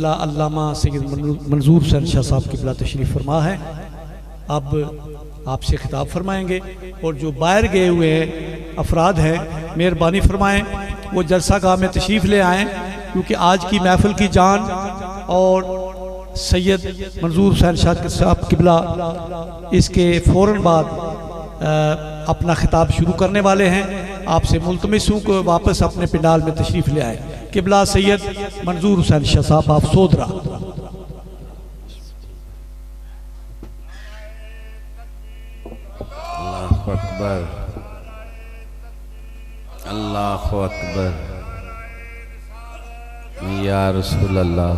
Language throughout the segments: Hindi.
अल्लामा सैयद मंजूर हुसैन शाह साहब क़िबला तशरीफ़ फरमा है। अब आपसे खिताब फरमाएंगे और जो बाहर गए हुए अफराद हैं मेहरबानी फरमाएं वो जलसा गाह में तशरीफ़ ले आएँ, क्योंकि आज की महफ़िल की जान और सैयद मंजूर हुसैन शाह साहब क़िबला इसके फ़ौरन बाद अपना खिताब शुरू करने वाले हैं। आपसे मुल्तमिस हूँ को वापस अपने पिंडाल में तशरीफ़ ले आए। क़िबला सैयद मंजूर हुसैन शाह साहब आप सोदरा। अल्लाहु अकबर, अल्लाहु अकबर, या रसूल अल्लाह,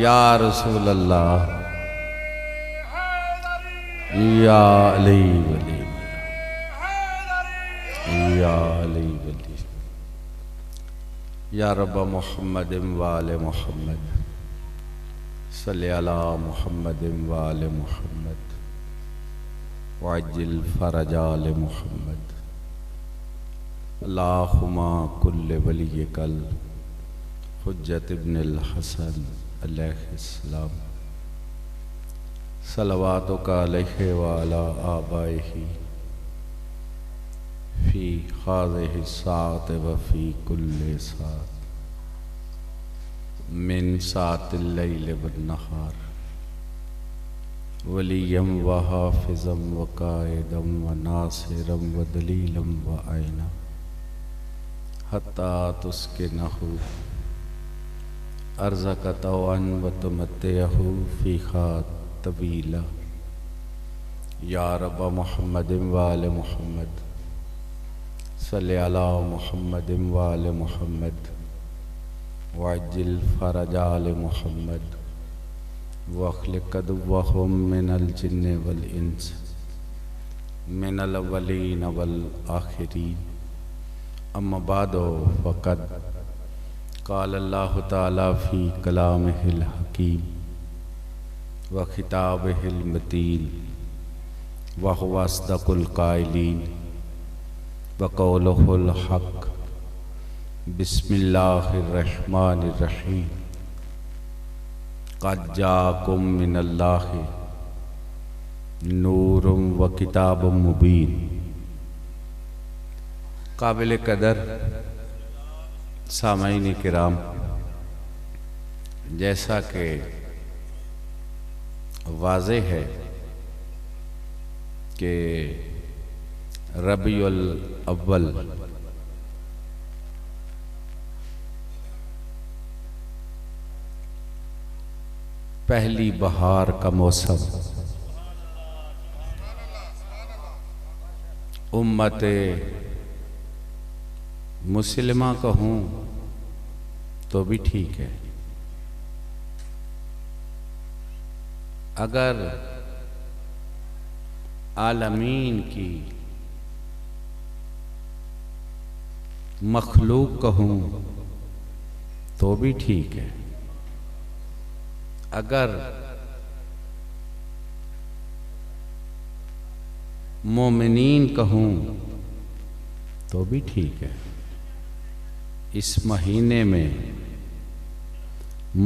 या रसूल अल्लाह, या अली वली, या अली वली, या रब्बा मुहम्मद व आले मुहम्मद, सल्ली अला मुहम्मद व आले मुहम्मद, वअज्जिल फरजा आले मुहम्मद। अल्लाहुम्मा कुल्ले वलियकल हुज्जत इब्नुल हसन अलैहिस्सलाम, सलवातुका अलैहि व अला आबाइही फ़ी हाज़िहि साअत व फ़ी कुल्लि साअत मिन साअतिल लैल वन नहार, वलियम व हाफ़िज़म व काइदम व नासिरम व दलीलम व आइना, हत्ता तुस्किनहु अर्ज़क तौअन व तुमत्तिअहु फ़ीहा तवीला। या रब्बा मुहम्मद व आले मुहम्मद, सल्ली अला मुहम्मद व आले मुहम्मद, वअज्जिल फरजा आले मुहम्मद, वअख़्लिक़ अदुव्वहुम मिनल जिन्नि वल इंस, मिनल अव्वलीन वल आख़िरीन। अम्मा बादो फ़क़द क़ाल अल्लाहु तआला फ़ी कलामिहिल हकीम व खिताबिहिल मतीन, व हुवा अस्दक़ुल क़ाइलीन, व क़ौलुहुल हक़। बिस्मिल्लाहिर रहमानिर रहीम। क़द जाअकुम मिनल्लाहि नूरुम व किताबुम मुबीन। काबिल कदर सामाईन किराम, जैसा कि वाज़े है कि रबीउल अव्वल पहली बहार का मौसम उम्मत मुस्लिमा कहूँ तो भी ठीक है, अगर आलमीन की मखलूक कहूँ तो भी ठीक है, अगर मोमिनीन कहूँ तो भी ठीक है। इस महीने में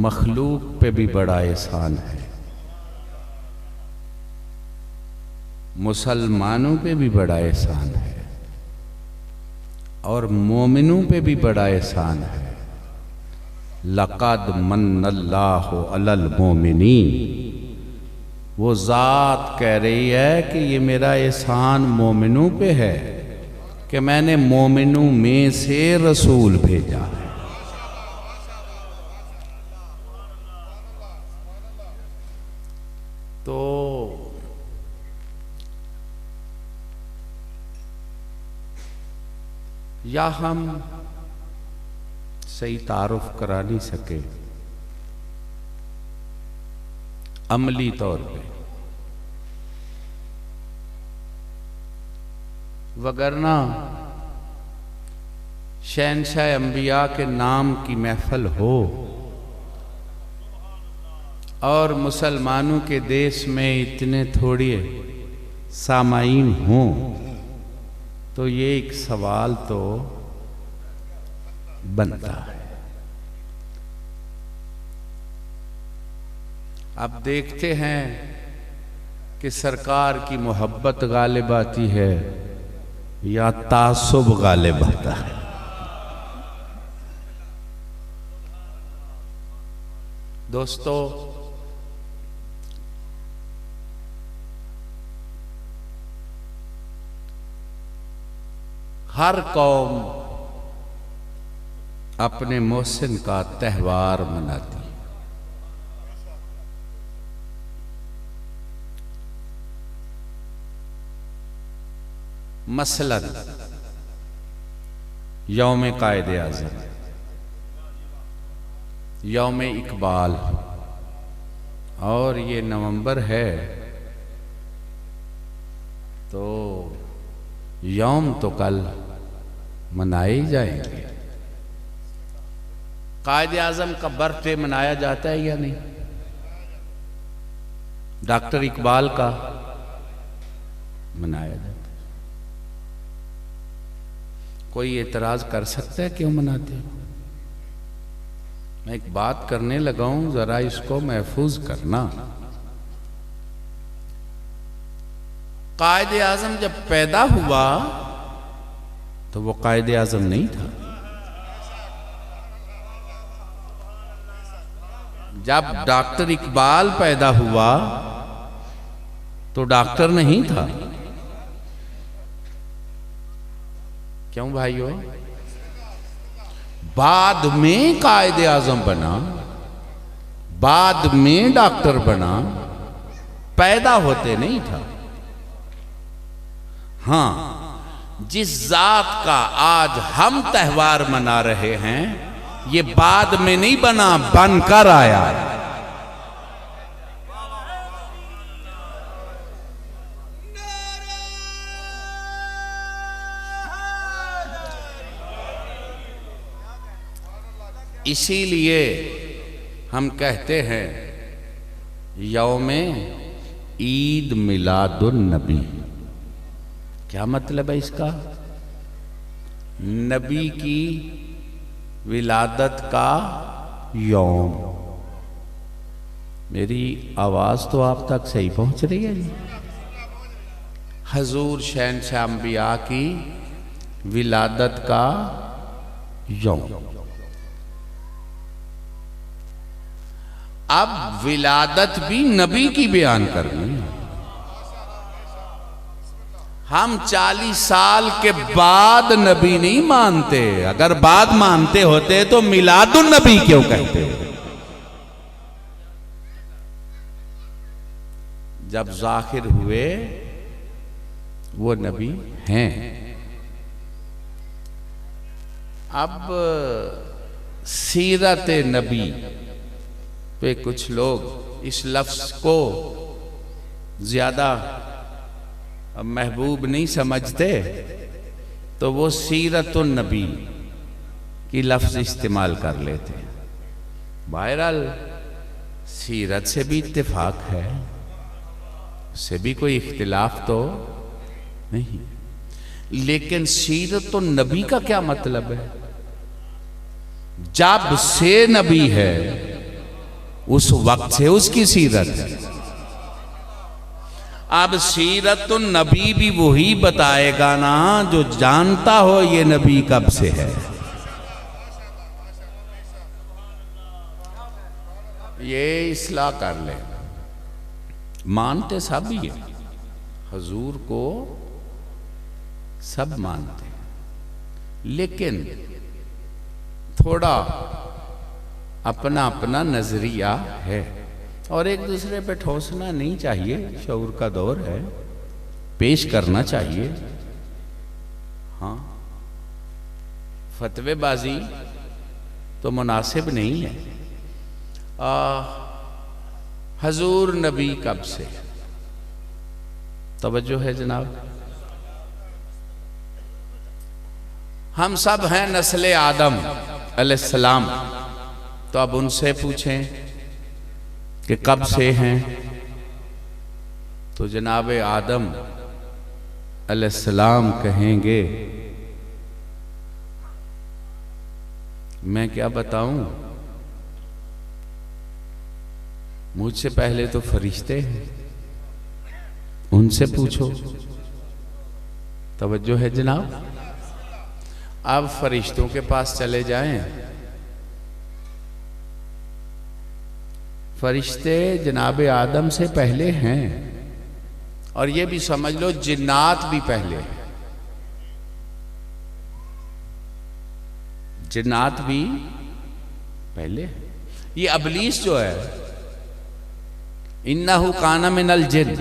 मखलूक पे भी बड़ा एहसान है, मुसलमानों पे भी बड़ा एहसान है और मोमिनों पे भी बड़ा एहसान है। लक़द मन्नल्लाहु अलल मोमिनीन, वो ज़ात कह रही है कि ये मेरा एहसान मोमिनों पे है कि मैंने मोमिनों में से रसूल भेजा है। तो या हम सही तारुफ करा नहीं सके अमली तौर पे, वगरना शहनशाह अंबिया के नाम की महफिल हो और मुसलमानों के देश में इतने थोड़े सामाईन हों तो ये एक सवाल तो बनता है। अब देखते हैं कि सरकार की मोहब्बत गालिब आती है या तासुब गालिब आता है। दोस्तों, हर कौम अपने मोहसिन का त्यौहार मनाती है। मसलन यौम कायदे आज़म, यौम इकबाल, और ये नवंबर है तो यौम तो कल मनाए ही जाएंगे। कायदे आज़म का बर्थडे मनाया जाता है या नहीं? डॉक्टर इकबाल का मनाया जाता है। कोई एतराज कर सकता है क्यों मनाते हो? मैं एक बात करने लगा हूं, जरा इसको महफूज करना। कायदे आज़म जब पैदा हुआ तो वो कायदे आज़म नहीं था। जब डॉक्टर इकबाल पैदा हुआ तो डॉक्टर नहीं था। क्यों भाइयों? बाद में कायदे आज़म बना, बाद में डॉक्टर बना, पैदा होते नहीं था। हाँ, जिस जात का आज हम त्यौहार मना रहे हैं ये बाद में नहीं बना, बनकर आया। इसीलिए हम कहते हैं यौमे ईद मिलादुन नबी। क्या मतलब है इसका? नबी की विलादत का यौम। मेरी आवाज तो आप तक सही पहुंच रही है? हजूर शहंशाह अंबिया की विलादत का यौम। अब विलादत भी नबी की बयान करनी है। हम 40 साल के बाद नबी नहीं मानते। अगर बाद मानते होते तो मिलादुन नबी क्यों कहते? जब जाहिर हुए वो नबी हैं। अब सीरत नबी पे कुछ लोग इस लफ्ज को ज्यादा महबूब नहीं समझते तो वो सीरतुन नबी की लफ्ज इस्तेमाल कर लेते हैं। बहरहाल सीरत से भी इत्तेफाक है, उससे भी कोई इख्तिलाफ तो नहीं, लेकिन सीरतुन नबी का क्या मतलब है? जब से नबी है उस वक्त से उसकी सीरत है। अब सीरतुन नबी भी वही बताएगा ना जो जानता हो ये नबी कब से है। ये इस्लाह कर ले। मानते सब ही है, हजूर को सब मानते हैं, लेकिन थोड़ा अपना अपना नजरिया है और एक दूसरे पे ठोसना नहीं चाहिए। शऊर का दौर है, पेश करना चाहिए। हाँ, फतवेबाजी तो मुनासिब नहीं है। हजूर नबी कब से? तवज्जो है जनाब। हम सब हैं नस्ले आदम अलैहिस्सलाम, तो अब उनसे पूछें कि कब से हैं, तो जनाब आदम अलैहिस्सलाम कहेंगे मैं क्या बताऊं, मुझसे पहले तो फरिश्ते हैं, उनसे पूछो। तवज्जो है जनाब। अब फरिश्तों के पास चले जाएं। फरिश्ते जनाब आदम से पहले हैं, और ये भी समझ लो जिन्नात भी पहले हैं। जिन्नात भी पहले। ये अबलीस जो है, इन्नहु काना मिनल जिन्न,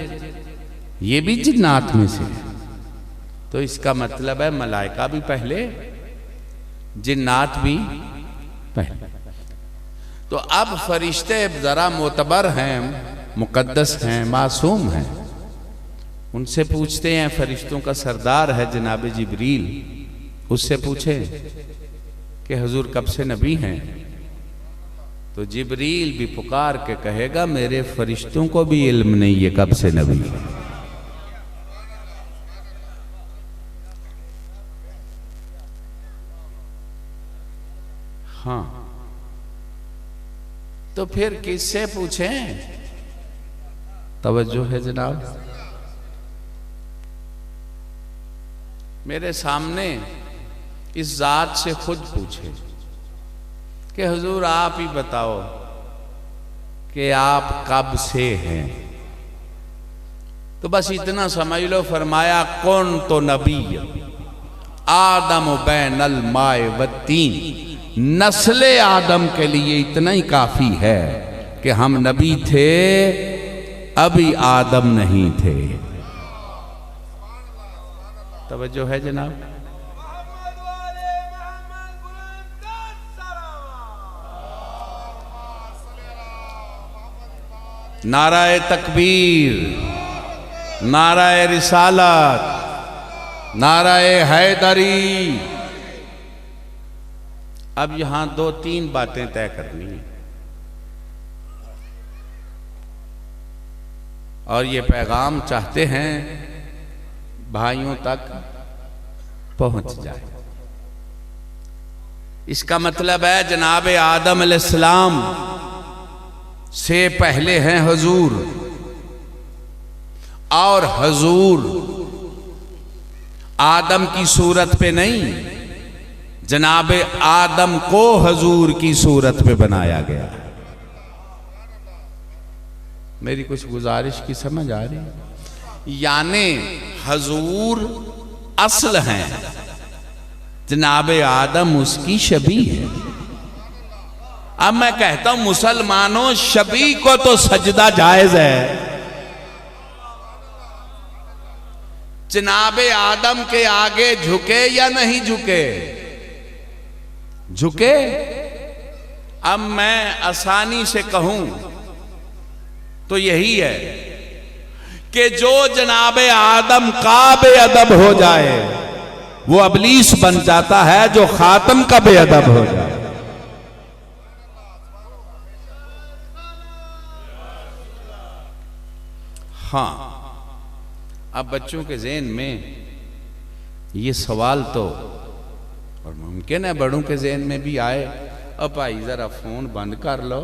ये भी जिन्नात में से है। तो इसका मतलब है मलाइका भी पहले, जिन्नात भी पहले। तो अब फरिश्ते जरा मोतबर हैं, मुकद्दस हैं, मासूम हैं। उनसे पूछते हैं, फरिश्तों का सरदार है जनाब जिब्रील, उससे पूछे कि हुजूर कब से नबी हैं। तो जिब्रील भी पुकार के कहेगा, मेरे फरिश्तों को भी इल्म नहीं है कब से नबी है। हाँ, तो फिर किससे पूछें? तवज्जो है जनाब। मेरे सामने इस जात से खुद पूछे कि हुजूर आप ही बताओ कि आप कब से हैं। तो बस इतना समझ लो, फरमाया कौन तो नबी आदम बैनल माए वत्तीन। नस्ले आदम के लिए इतना ही काफी है कि हम नबी थे, अभी आदम नहीं थे। तवज्जो है जनाब। नाराए तकबीर, नाराए रिसालत, नाराए हैदरी। अब यहां दो तीन बातें तय करनी है, और ये पैगाम चाहते हैं भाइयों तक पहुंच जाए। इसका मतलब है जनाब आदम अलैहिस्सलाम से पहले हैं हुजूर, और हुजूर आदम की सूरत पे नहीं, जनाब आदम को हुजूर की सूरत पे बनाया गया। मेरी कुछ गुजारिश की समझ आ रही? यानी हुजूर असल हैं, जनाब आदम उसकी शबी है। अब मैं कहता हूं मुसलमानों, शबी को तो सजदा जायज है। जनाब आदम के आगे झुके या नहीं झुके? झुके। अब मैं आसानी से कहूं तो यही है कि जो जनाब आदम का बेअदब हो जाए वो अबलीस बन जाता है, जो खातम का बेअदब हो जाए। हाँ, अब बच्चों के ज़हन में ये सवाल तो, और मुमकिन है बड़ों के ज़हन में भी आए, अब भाई ज़रा फ़ोन बंद कर लो,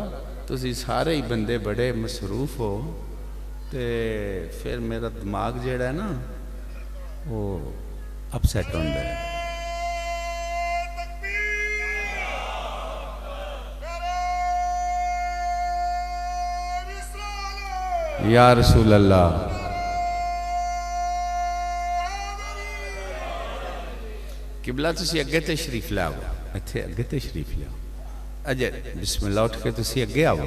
तुसी सारे ही बंदे बड़े मसरूफ हो, तो फिर मेरा दिमाग जेड़ा है ना वो अपसेट होता है। या रसूल अल्लाह, किबला तुसी अगे तशरीफ लाओ, इत्थे अगे तशरीफ लाओ। अजय बिस्मिल्लाह उठ के तुसी अगे आओ।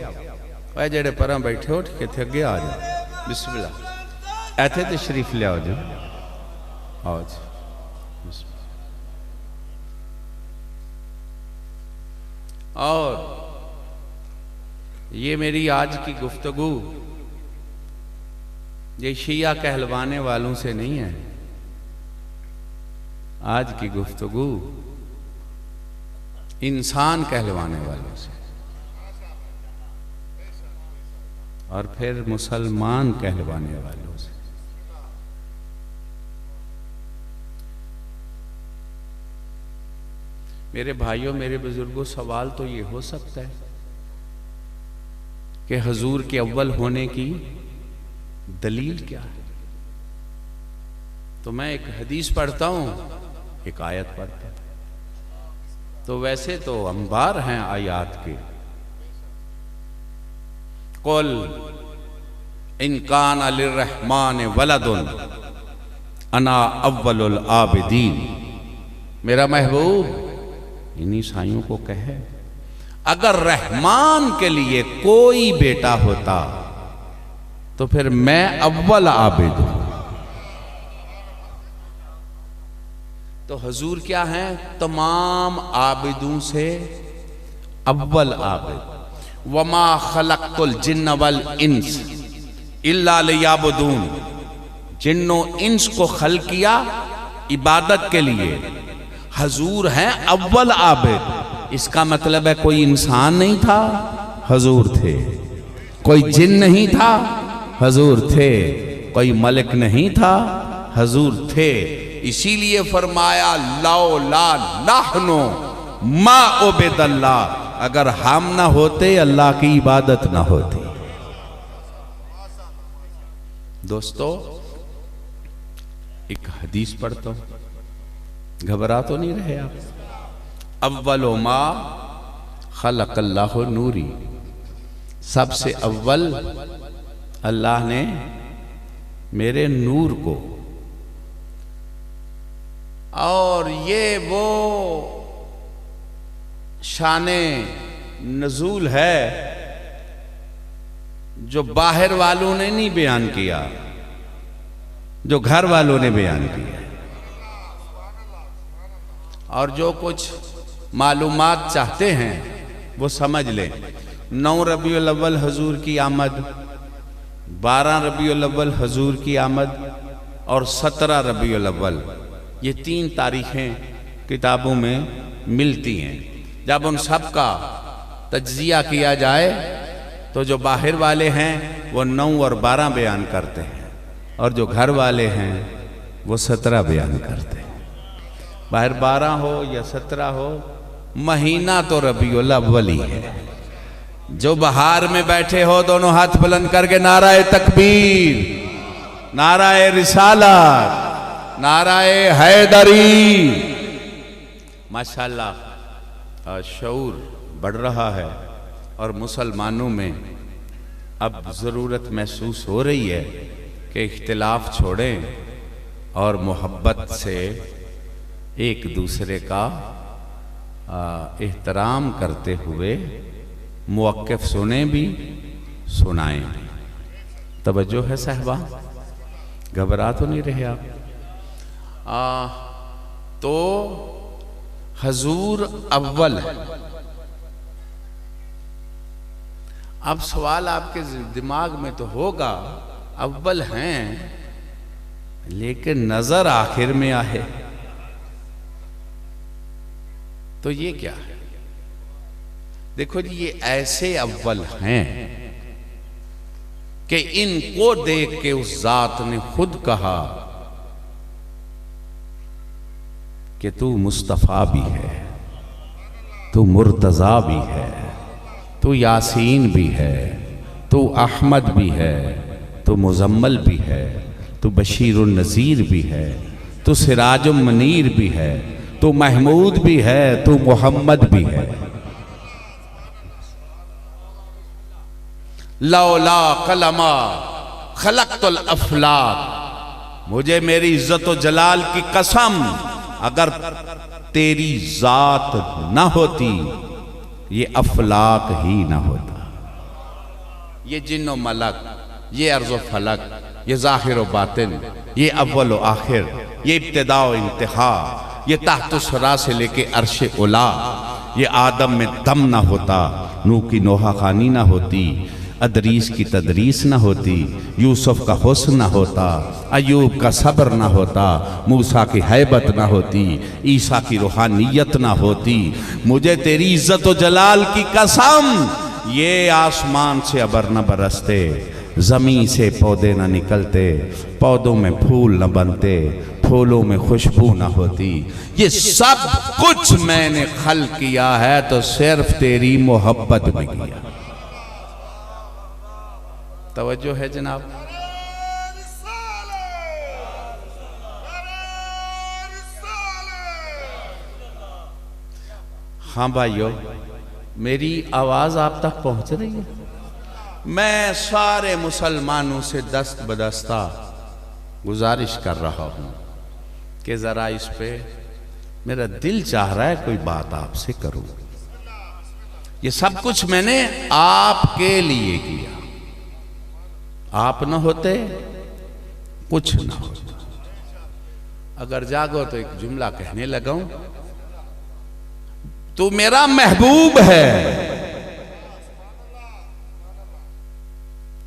वह जेड़े पर बैठे उठ के इत्थे अगे आ जाओ। बिस्मिल्लाह, इत्थे तशरीफ लाओ जी, आओ जी। और ये मेरी आज की गुफ्तगू ये शिया कहलवाने वालों से नहीं है। आज की गुफ्तगू इंसान कहलवाने वालों से, और फिर मुसलमान कहलवाने वालों से। मेरे भाइयों, मेरे बुजुर्गों, सवाल तो ये हो सकता है कि हुजूर के अव्वल होने की दलील क्या है। तो मैं एक हदीस पढ़ता हूं, एक आयत पढ़ता हूं। तो वैसे तो अंबार हैं आयात के। कुल इनकान लिर्रहमान वलदुन अना अव्वलुल आबिदीन। मेरा महबूब इन ईसाइयों को कहे, अगर रहमान के लिए कोई बेटा होता तो फिर मैं अव्वल आबिद हूं। तो हुजूर क्या हैं? तमाम आबिदों से अव्वल आबिद। वमा खलक़तुल जिन्न वल इंस इल्ला लियाबुदून। जिन्नो इंस को खल किया इबादत के लिए। हुजूर हैं अव्वल आबिद। इसका मतलब है कोई इंसान नहीं था, हुजूर थे। कोई जिन नहीं था, हुजूर थे। कोई मलिक नहीं था, हुजूर थे। इसीलिए फरमाया लौला नहनु मा उबिदल्लाह। अगर हम ना होते अल्लाह की इबादत ना होती। दोस्तों एक हदीस पढ़ता हूं, घबरा तो नहीं रहे आप? अव्वलो मा खलक़ल्लाहु नूरी। सबसे अव्वल अल्लाह ने मेरे नूर को। और ये वो शाने नजूल है जो बाहर वालों ने नहीं बयान किया, जो घर वालों ने बयान किया। और जो कुछ मालूमात चाहते हैं वो समझ लें। 9 रबीउल अव्वल हुजूर की आमद, 12 रबीउल अव्वल हुजूर की आमद और 17 रबीउल अव्वल, ये 3 तारीखें किताबों में मिलती हैं। जब उन सब का तज्जिया किया जाए तो जो बाहर वाले हैं वो 9 और 12 बयान करते हैं, और जो घर वाले हैं वो 17 बयान करते हैं। बाहर 12 हो या 17 हो, महीना तो रबीउल अव्वल ही है। जो बाहर में बैठे हो दोनों हाथ बुलंद करके नाराए तकबीर, नाराए रिसालत, नाराए हैदरी। माशाअल्लाह शऊर बढ़ रहा है और मुसलमानों में अब ज़रूरत महसूस हो रही है कि इख्तिलाफ छोड़ें और मोहब्बत से एक दूसरे का एहतराम करते हुए मुवक्किफ सुने भी सुनाएं भी। तवज्जो है साहबा? घबरा तो नहीं रहे आप? तो हुजूर अव्वल है। अब सवाल आपके दिमाग में तो होगा, अव्वल हैं लेकिन नजर आखिर में आए तो ये क्या है? देखो जी, ये ऐसे अव्वल हैं कि इनको देख के उस जात ने खुद कहा कि तू मुस्तफ़ा भी है, तू मुर्तज़ा भी है, तू यासीन भी है, तू अहमद भी है, तू मुजम्मल भी है, तू बशीरुन नज़ीर भी है, तू सिराजुम मनीर भी है, तू महमूद भी है, तू मोहम्मद भी है। लौला कलमा खलक़तुल अफ़लाक। मुझे मेरी इज्जत व जलाल की कसम, अगर तेरी जात ना होती ये अफलाक ही ना होता। ये जिन्नो मलक, ये अर्ज़ व फलक, ये ज़ाहिर व बातिन, ये अव्वल व आखिर, ये इब्तिदा व इंतहा, ये तहत सरा से लेके अर्श उला, ये आदम में दम ना होता, नूह की नोहा खानी ना होती, अदरीस की तदरीस ना होती, यूसुफ का हुस्न ना होता, अयूब का सब्र ना होता, मूसा की हैबत ना होती, ईसा की रूहानियत ना होती। मुझे तेरी इज्जत व जलाल की कसम, ये आसमान से अबर न बरसते, ज़मीन से पौधे न निकलते, पौधों में फूल न बनते, फूलों में खुशबू ना होती। ये सब कुछ मैंने खल किया है तो सिर्फ तेरी मोहब्बत में किया। तवज्जो है जनाब। हाँ भाइयों, मेरी आवाज आप तक पहुंच रही है? मैं सारे मुसलमानों से दस्त बदस्ता गुजारिश कर रहा हूं कि जरा इस पे मेरा दिल चाह रहा है कोई बात आपसे करूं। ये सब कुछ मैंने आपके लिए किया, आप न होते कुछ ना होता। अगर जागो तो एक जुमला कहने लगाऊं, तू मेरा महबूब है,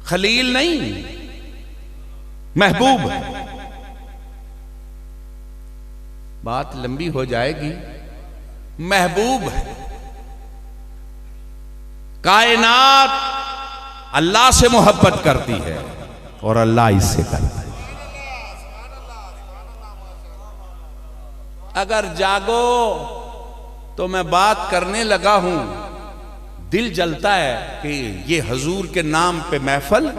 खलील नहीं, महबूब है। बात लंबी हो जाएगी। महबूब है, कायनात अल्लाह से मोहब्बत करती है और अल्लाह इससे करता है। अगर जागो तो मैं बात करने लगा हूं, दिल जलता है कि ये हजूर के नाम पे महफल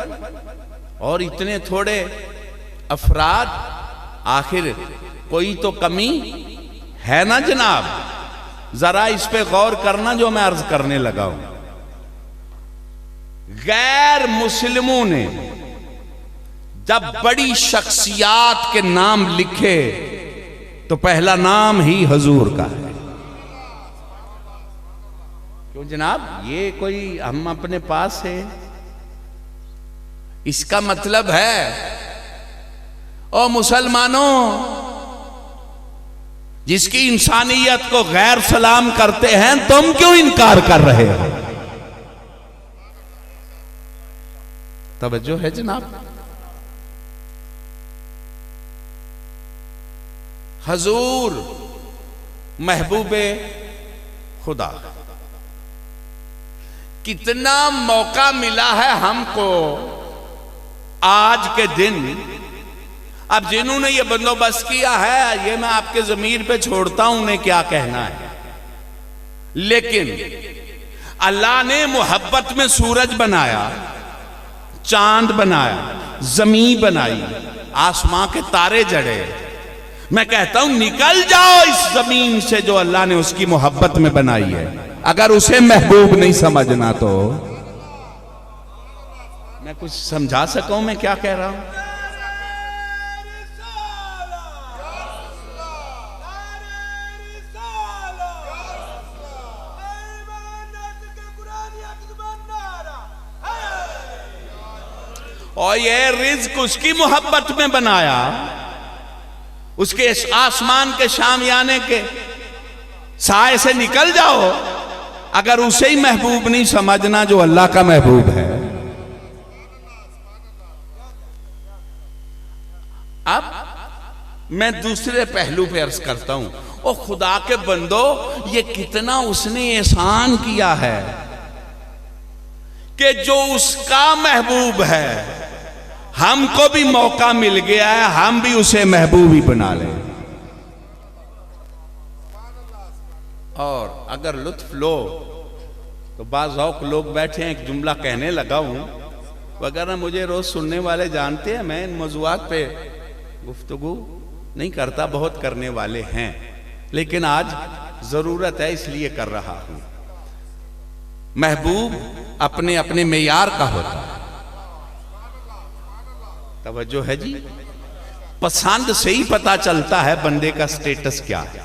और इतने थोड़े अफराद, आखिर कोई तो कमी है ना जनाब। जरा इस पे गौर करना जो मैं अर्ज करने लगा हूं। गैर मुस्लिमों ने जब बड़ी शख्सियात के नाम लिखे तो पहला नाम ही हजूर का है। क्यों जनाब, ये कोई हम अपने पास है? इसका मतलब है ओ मुसलमानों, जिसकी इंसानियत को गैर सलाम करते हैं, तुम क्यों इनकार कर रहे हो? तवज्जो है जनाब। हजूर महबूबे खुदा, कितना मौका मिला है हमको आज के दिन। अब जिन्होंने ये बंदोबस्त किया है, ये मैं आपके ज़मीर पे छोड़ता हूं, उन्हें क्या कहना है। लेकिन अल्लाह ने मोहब्बत में सूरज बनाया, चांद बनाया, जमीन बनाई, आसमां के तारे जड़े। मैं कहता हूं निकल जाओ इस जमीन से जो अल्लाह ने उसकी मोहब्बत में बनाई है। अगर उसे महबूब नहीं समझना तो मैं कुछ समझा सकूं मैं क्या कह रहा हूं। और ये रिज़्क उसकी मोहब्बत में बनाया, उसके आसमान के शामियाने के साए से निकल जाओ। अगर उसे ही महबूब नहीं समझना जो अल्लाह का महबूब है। अब मैं दूसरे पहलू पे अर्ज करता हूं, ओ खुदा के बंदो, ये कितना उसने एहसान किया है कि जो उसका महबूब है, हमको भी मौका मिल गया है, हम भी उसे महबूब ही बना लें। और अगर लुत्फ लो तो बाज़ौक़ लोग बैठे हैं, एक जुमला कहने लगा हूं, वगैरह मुझे रोज सुनने वाले जानते हैं, मैं इन मौज़ूआत पे गुफ्तगू नहीं करता, बहुत करने वाले हैं, लेकिन आज जरूरत है इसलिए कर रहा हूं। महबूब अपने अपने मेयार का होता है। तवज्जो है जी। पसंद से ही पता चलता है बंदे का स्टेटस क्या है।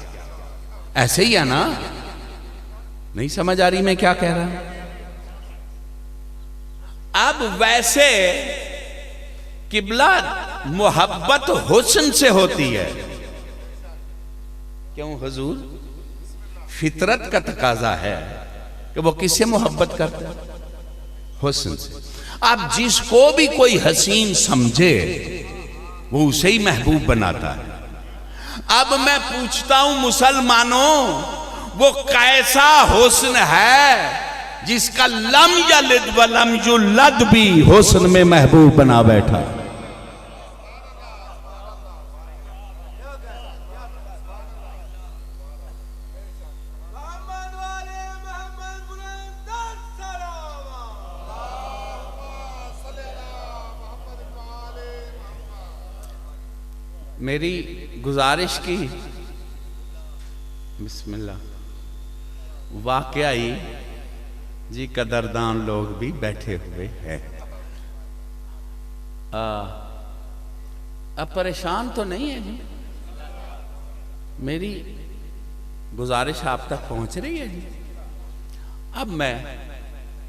ऐसे ही है ना? नहीं समझ आ रही मैं क्या कह रहा हूं? अब वैसे किबला मोहब्बत हुस्न से होती है। क्यों हुजूर? फितरत का तकाजा है कि वो किससे मोहब्बत करता है? हुस्न से। अब जिसको भी कोई हसीन समझे वो उसे ही महबूब बनाता है। अब मैं पूछता हूं मुसलमानों, वो कैसा हुस्न है जिसका लम यलिद वलम युलद भी हुस्न में महबूब बना बैठा? मेरी गुजारिश की बिस्मिल्लाह, वाकई जी कदरदान लोग भी बैठे हुए हैं। अब परेशान तो नहीं है जी? मेरी गुजारिश आप तक पहुंच रही है जी? अब मैं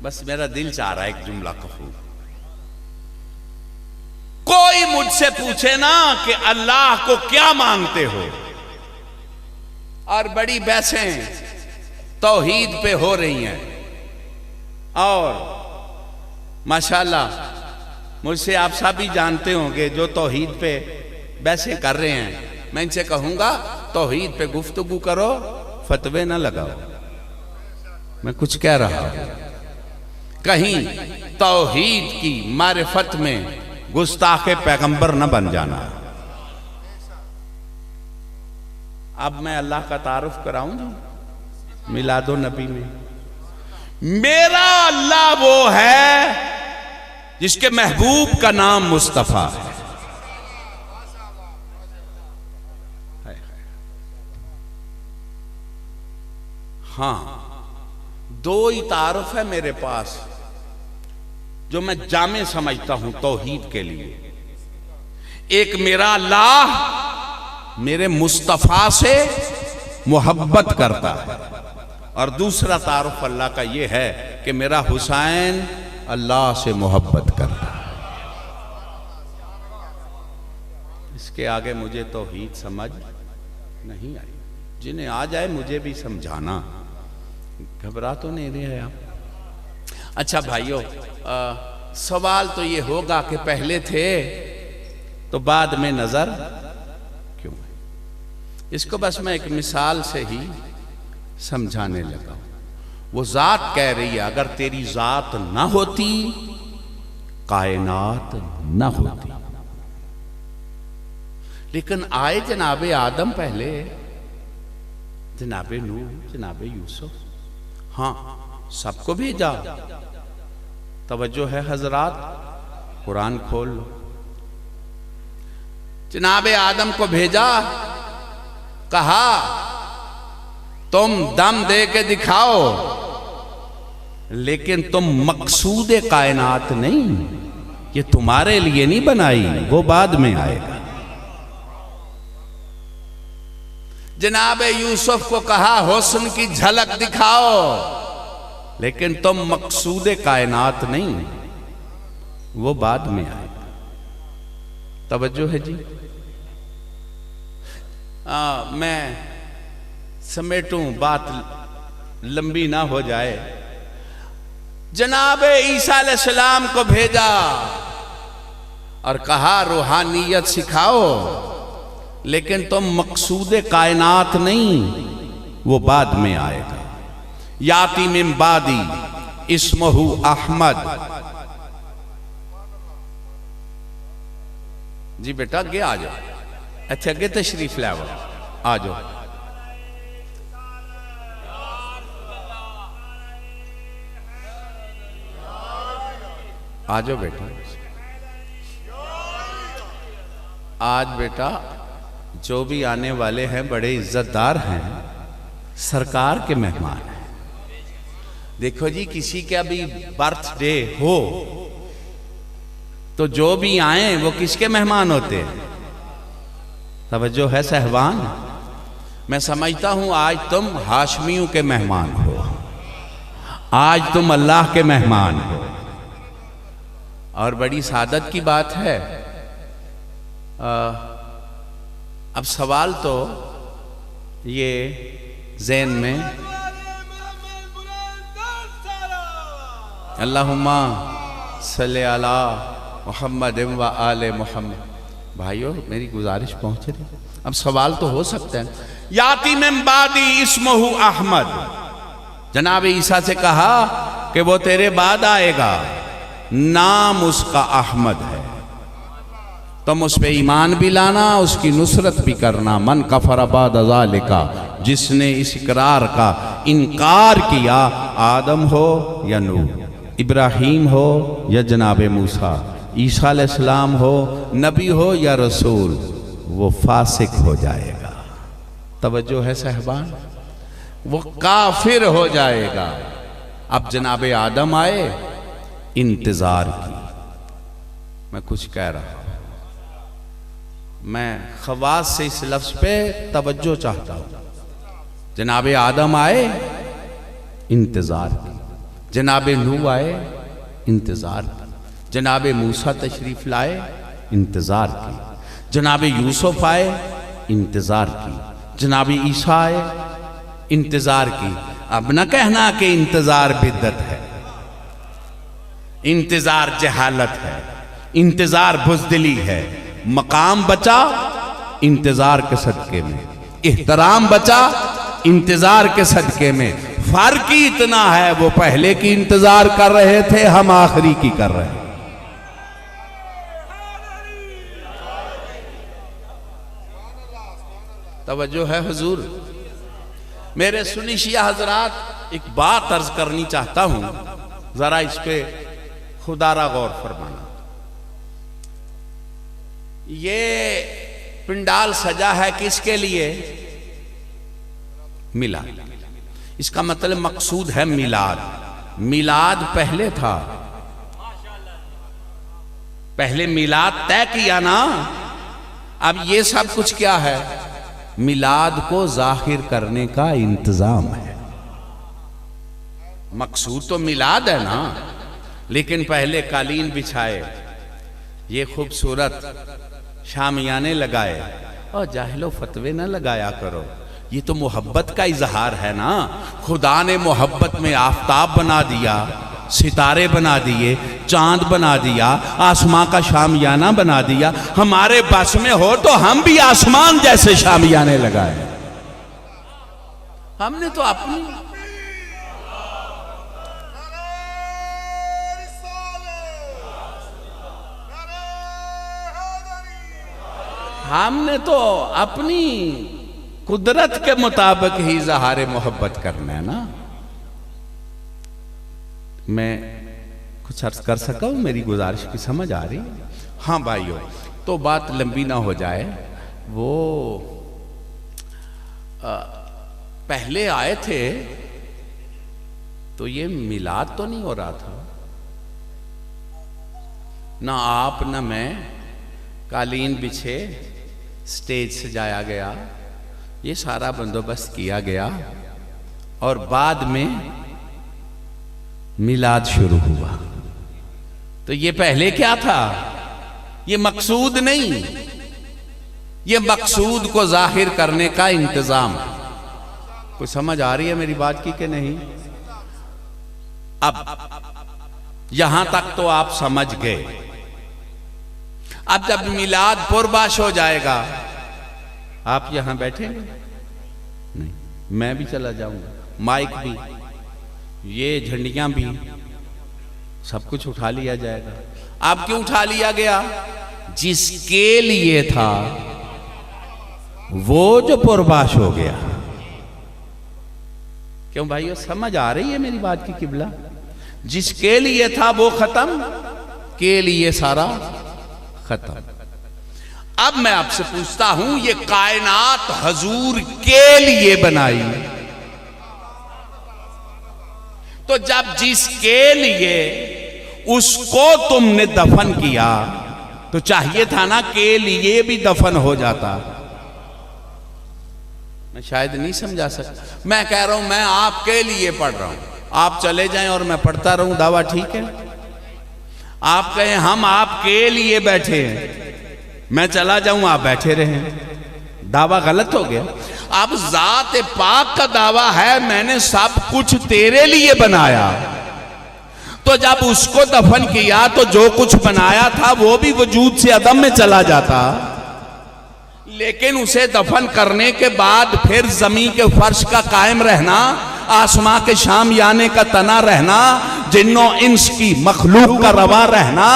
बस, मेरा दिल चाह रहा है एक जुमला कहूं। कोई मुझसे पूछे ना कि अल्लाह को क्या मांगते हो, और बड़ी बहसें तौहीद पे हो रही हैं, और माशाल्लाह मुझसे आप सब भी जानते होंगे जो तौहीद पे बहसें कर रहे हैं, मैं इनसे कहूंगा तौहीद पे गुफ्तगू करो, फतवे ना लगाओ। मैं कुछ कह रहा हूं, कहीं तौहीद की मारिफत में गुस्ताखे पैगंबर न बन जाना। अब मैं अल्लाह का तारुफ कराऊं जी मिलादो नबी में। मेरा अल्लाह वो है जिसके महबूब का नाम मुस्तफा है। हाँ, दो ही तारुफ है मेरे पास जो मैं जामे समझता हूं तौहीद के लिए। एक, मेरा अल्लाह मेरे मुस्तफा से मोहब्बत करता है, और दूसरा तारुफ अल्लाह का यह है कि मेरा हुसैन अल्लाह से मोहब्बत करता है। इसके आगे मुझे तौहीद समझ नहीं आई। जिन्हें आ जाए मुझे भी समझाना, घबरा तो नहीं रहे हैं आप? अच्छा भाइयों, सवाल तो ये होगा कि पहले थे तो बाद में नजर क्यों? इसको बस मैं एक मिसाल से ही समझाने लगा हूं। वो जात कह रही है, अगर तेरी जात ना होती कायनात ना होती। लेकिन आए जनाबे आदम पहले, जनाबे नूह, जनाबे यूसुफ, हाँ सबको भेजा। तवज्जो है हजरात, कुरान खोल लो। जनाबे आदम को भेजा, कहा तुम दम दे के दिखाओ, लेकिन तुम मकसूद कायनात नहीं, ये तुम्हारे लिए नहीं बनाई, वो बाद में आएगा। जनाबे यूसुफ को कहा हुस्न की झलक दिखाओ, लेकिन तुम मकसूद कायनात नहीं, वो बाद में आएगा। तवज्जो है जी? मैं समेटूं, बात लंबी ना हो जाए। जनाबे ईसा अलैहिस्सलाम को भेजा और कहा रूहानियत सिखाओ, लेकिन तुम मकसूद कायनात नहीं, वो बाद में आएगा। याती मिन बादी इस्महु अहमद। जी बेटा आगे आ जाओ, अच्छा अगे तशरीफ लाओ, आ जाओ। आ जाओ बेटा। आज बेटा जो भी आने वाले हैं बड़े इज्जतदार हैं, सरकार के मेहमान हैं। देखो जी, किसी का भी बर्थडे हो तो जो भी आए वो किसके मेहमान होते हैं? तवज्जो है सहवान? मैं समझता हूं आज तुम हाशमियों के मेहमान हो, आज तुम अल्लाह के मेहमान हो, और बड़ी सादत की बात है। अब सवाल तो ये ज़हन में, अल्लाहुम्मा सल्ले अला मुहम्मद व आले मुहम्मद। भाइयों मेरी गुजारिश पहुंच रही। अब सवाल तो हो सकते हैं। याती मिन बादी इस्महु अहमद। जनाब ईसा से कहा कि वो तेरे बाद आएगा, नाम उसका अहमद है, तुम उस पे ईमान भी लाना, उसकी नुसरत भी करना। मन कफर बाद ज़ालिका, जिसने इस इकरार का इनकार किया, आदम हो या नूह, इब्राहीम हो या जनाब मूसा, ईसा अलैहिस्सलाम हो, नबी हो या रसूल, वो फासिक हो जाएगा। तवज्जो है साहबान, वो काफिर हो जाएगा। अब जनाब आदम आए, इंतजार की। मैं कुछ कह रहा हूं, मैं खवास से इस लफ्ज पे तवज्जो चाहता हूं। जनाब आदम आए, इंतजार की। जनाब नूह आए, इंतजार की। जनाब मूसा तशरीफ लाए, इंतजार की। जनाब यूसुफ आए, इंतजार की। जनाब ईसा आए, इंतजार की। अब न कहना कि इंतजार बिद्दत है, इंतजार जहालत है, इंतजार बुज़दिली है। मकाम बचा इंतजार के सदके में, एहतराम बचा इंतजार के सदके में। फर्क ही इतना है, वो पहले की इंतजार कर रहे थे, हम आखिरी की कर रहे हैं। तवज्जो है हुजूर। मेरे सुनी शिया हजरात, एक बात अर्ज करनी चाहता हूं, जरा इस पे खुदारा गौर फरमाना। ये पिंडाल सजा है किसके लिए? मिलाद। इसका मतलब मकसूद है मिलाद। मिलाद पहले था, पहले मिलाद तय किया ना। अब ये सब कुछ क्या है? मिलाद को जाहिर करने का इंतजाम है। मकसूद तो मिलाद है ना, लेकिन पहले कालीन बिछाए, ये खूबसूरत शामियाने लगाए। और जाहिलो फतवे न लगाया करो, ये तो मोहब्बत का इजहार है ना। खुदा ने मोहब्बत में आफताब बना दिया, सितारे बना दिए, चांद बना दिया, आसमां का शामियाना बना दिया। हमारे बस में हो तो हम भी आसमान जैसे शामियाने लगाए। हमने तो अपनी कुदरत के मुताबिक ही इजहार मोहब्बत करना है ना। मैं कुछ अर्ज कर सका हूं, मेरी गुजारिश की समझ आ रही? हाँ भाइयों, तो बात लंबी ना हो जाए। वो पहले आए थे तो ये मिलाद तो नहीं हो रहा था ना। आप ना मैं, कालीन बिछे, स्टेज सजाया गया, ये सारा बंदोबस्त किया गया, और बाद में मिलाद शुरू हुआ। तो ये पहले क्या था? ये मकसूद नहीं, ये मकसूद को जाहिर करने का इंतजाम है। कोई समझ आ रही है मेरी बात की कि नहीं? अब यहां तक तो आप समझ गए। अब जब मिलाद पुरबाश हो जाएगा, आप यहां बैठेंगे? नहीं, मैं भी चला जाऊंगा, माइक भी, ये झंडियां भी, सब कुछ उठा लिया जाएगा। अब क्यों उठा लिया गया? जिसके लिए था वो जो पुरबाश हो गया। क्यों भाइयों, समझ आ रही है मेरी बात की किबला? जिसके लिए था वो खत्म, के लिए सारा खत्म। अब मैं आपसे पूछता हूं, ये कायनात हजूर के लिए बनाई, तो जब जिसके लिए उसको तुमने दफन किया, तो चाहिए था ना के लिए भी दफन हो जाता। मैं शायद नहीं समझा सकता। मैं कह रहा हूं, मैं आपके लिए पढ़ रहा हूं, आप चले जाएं और मैं पढ़ता रहूं, दावा ठीक है? आप कहें हम आपके लिए बैठे हैं, मैं चला जाऊं, आप बैठे रहें, दावा गलत हो गया। अब जात पाक का दावा है, मैंने सब कुछ तेरे लिए बनाया, तो जब उसको दफन किया तो जो कुछ बनाया था वो भी वजूद से अदम में चला जाता। लेकिन उसे दफन करने के बाद फिर जमीन के फर्श का कायम रहना, आसमां के शामियाने का तना रहना, जिन्नो इंस की मखलूक का रवा रहना,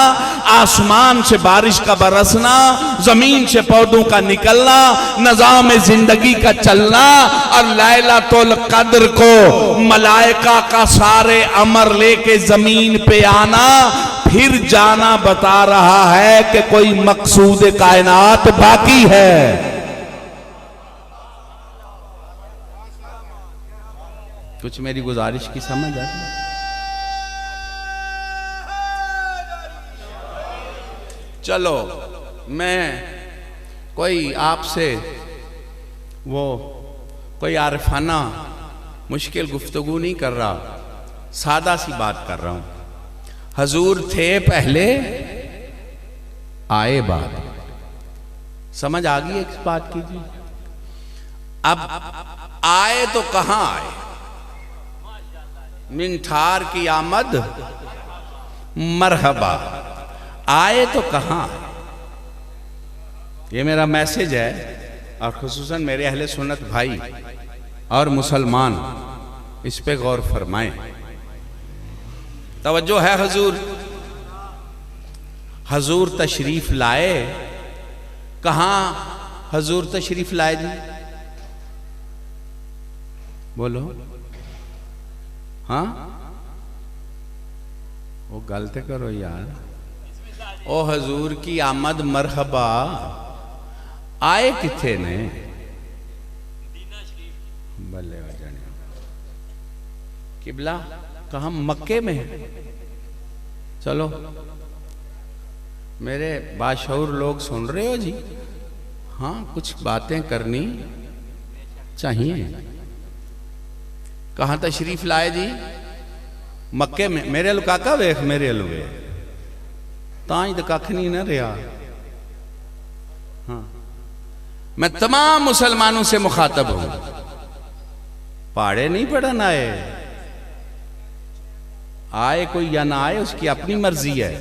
आसमान से बारिश का बरसना, जमीन से पौधों का निकलना, निजाम जिंदगी का चलना, और लैलतुल कद्र को मलाइका का सारे अमर लेके जमीन पे आना, फिर जाना बता रहा है कि कोई मकसूद कायनात बाकी है। कुछ मेरी गुजारिश की समझ आ रही? चलो मैं कोई आपसे वो कोई आरिफाना मुश्किल गुफ्तगू नहीं कर रहा, सादा सी बात कर रहा हूं। हजूर थे पहले, आए बाद। समझ आ गई इस बात की जी? अब आए तो कहां आए? मिनठार की आमद मरहबा। आए तो कहां? ये मेरा मैसेज है, और खुसूसन मेरे अहले सुन्नत भाई और मुसलमान इस पे गौर फरमाएं। तवज्जो है। हजूर तशरीफ लाए। कहां हजूर तशरीफ लाए जी? बोलो। हाँ, वो गलत करो यार। ओ हजूर की आमद मरहबा, आए किथे ने? बल्ले जाने किबला कहाँ? मक्के में। चलो मेरे बाशऊर लोग सुन रहे हो जी? हाँ, कुछ बातें करनी चाहिए। कहाँ तशरीफ लाए जी? मक्के में। मेरे लो काका वेख, मेरे लो वे ताई तो कख नहीं ना रहा। हाँ, मैं तमाम मुसलमानों से मुखातब हूं। पहाड़े नहीं पढ़न आए। आए कोई या ना आए, उसकी अपनी मर्जी है।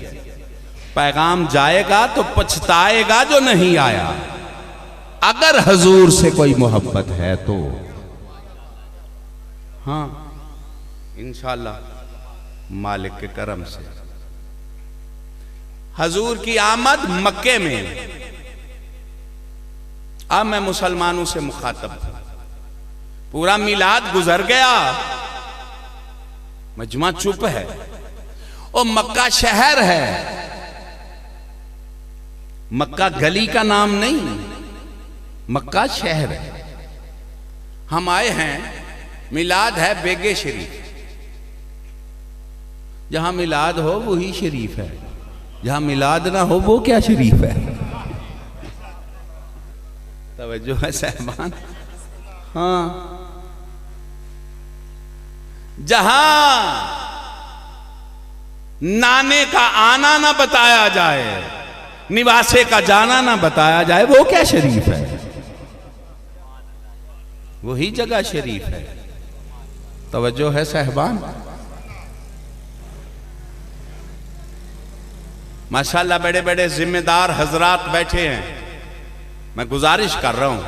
पैगाम जाएगा तो पछताएगा जो नहीं आया। अगर हजूर से कोई मोहब्बत है तो हाँ, इंशाअल्लाह मालिक के करम से। हजूर की आमद मक्के में। अब मैं मुसलमानों से मुखातब हूं। पूरा मिलाद गुजर गया, मजमा चुप है। और मक्का शहर है, मक्का गली का नाम नहीं, मक्का शहर है। हम आए हैं, मिलाद है बेगे शरीफ। जहां मिलाद हो वही शरीफ है, जहां मिलाद ना हो वो क्या शरीफ है? तवज्जो है साहबान। हाँ, जहां नाने का आना ना बताया जाए, निवासे का जाना ना बताया जाए, वो क्या शरीफ है? वही जगह शरीफ है। तवज्जो है साहबान। माशाल्लाह बड़े बड़े जिम्मेदार हजरात बैठे हैं। मैं गुजारिश कर रहा हूं,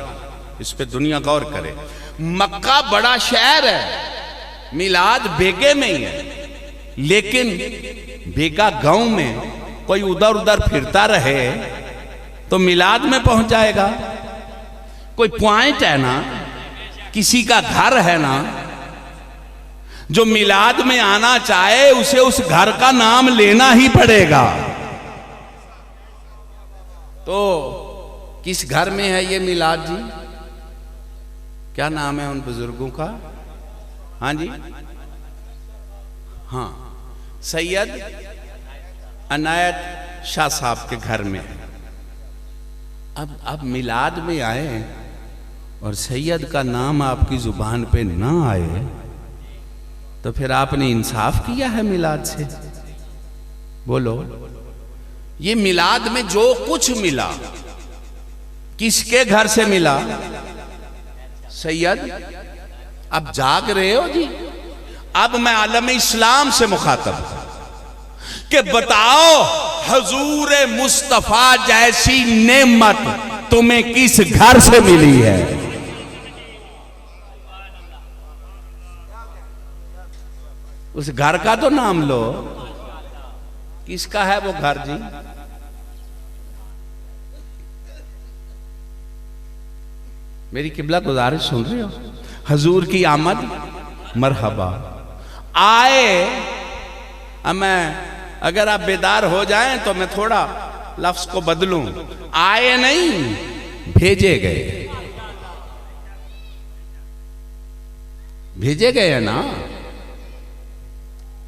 इस पे दुनिया गौर करे। मक्का बड़ा शहर है, मिलाद बेगे में ही है। लेकिन बेगा गांव में कोई उधर उधर फिरता रहे तो मिलाद में पहुंच जाएगा। कोई पॉइंट है ना, किसी का घर है ना, जो मिलाद में आना चाहे उसे उस घर का नाम लेना ही पड़ेगा। तो किस घर में है ये मिलाद जी? क्या नाम है उन बुजुर्गों का? हाँ जी, हाँ, सैयद अनायत शाह साहब के घर में। अब मिलाद में आए और सैयद का नाम आपकी जुबान पे ना आए तो फिर आपने इंसाफ किया है मिलाद से? बोलो। ये मिलाद में जो कुछ मिला किसके घर से मिला? सैयद। अब जाग रहे हो जी? अब मैं आलम इस्लाम से मुखातब हूं कि बताओ हजूर मुस्तफा जैसी नेमत तुम्हें किस घर से मिली है? उस घर का तो नाम लो। किसका है वो घर जी? मेरी किबला गुजारिश सुन रहे हो? हजूर की आमद मरहबा। आए। अब मैं अगर आप बेदार हो जाएं तो मैं थोड़ा लफ्ज को बदलूं, आए नहीं भेजे गए। भेजे गए ना।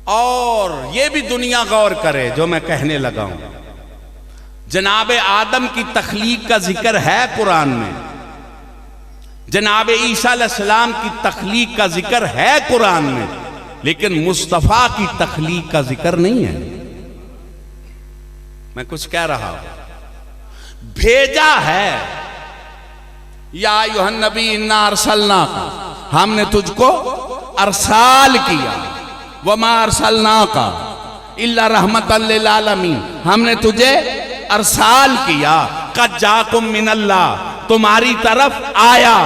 और ये भी दुनिया गौर करे जो मैं कहने लगा हूं। जनाब आदम की तख्लीक का जिक्र है कुरान में, जनाब ईसा अलैहिस्सलाम की तख्लीक का जिक्र है कुरान में, लेकिन मुस्तफा की तख्लीक का जिक्र नहीं है। मैं कुछ कह रहा हूं, भेजा है। या अय्युहन नबी इन्ना अरसलना, हमने तुझको अरसाल किया। वमा अरसलना का इल्ला रहमतन लिल आलमीन, हमने तुझे अरसाल किया। कद जाकुम मिनल्लाह, तुम्हारी तरफ आया।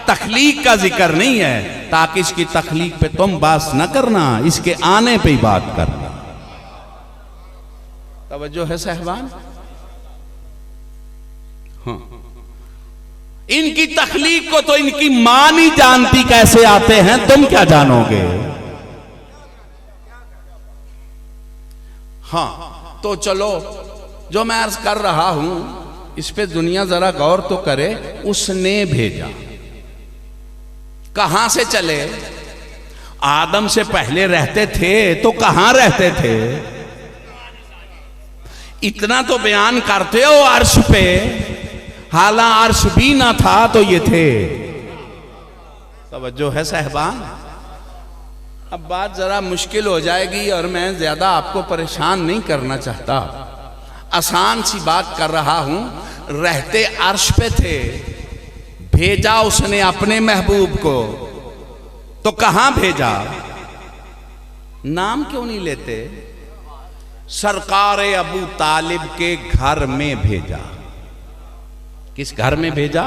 तख्लीक का जिक्र नहीं है, ताकि इसकी तख्लीक पे तुम बात न करना, इसके आने पे ही बात करना। तवज्जो है साहबान? हाँ, इनकी तख्लीक को तो इनकी मां नहीं जानती कैसे आते हैं, तुम क्या जानोगे? हाँ, तो चलो जो मैं अर्ज कर रहा हूं इस पे दुनिया जरा गौर तो करे। उसने भेजा, कहां से चले? आदम से पहले रहते थे तो कहां रहते थे? इतना तो बयान करते हो अर्श पे, हाला अर्श भी ना था तो ये थे। तवज्जो है साहबान? अब बात जरा मुश्किल हो जाएगी और मैं ज्यादा आपको परेशान नहीं करना चाहता, आसान सी बात कर रहा हूं। रहते अर्श पे थे, भेजा उसने अपने महबूब को, तो कहां भेजा? नाम क्यों नहीं लेते? सरकार अबू तालिब के घर में भेजा। किस घर में भेजा?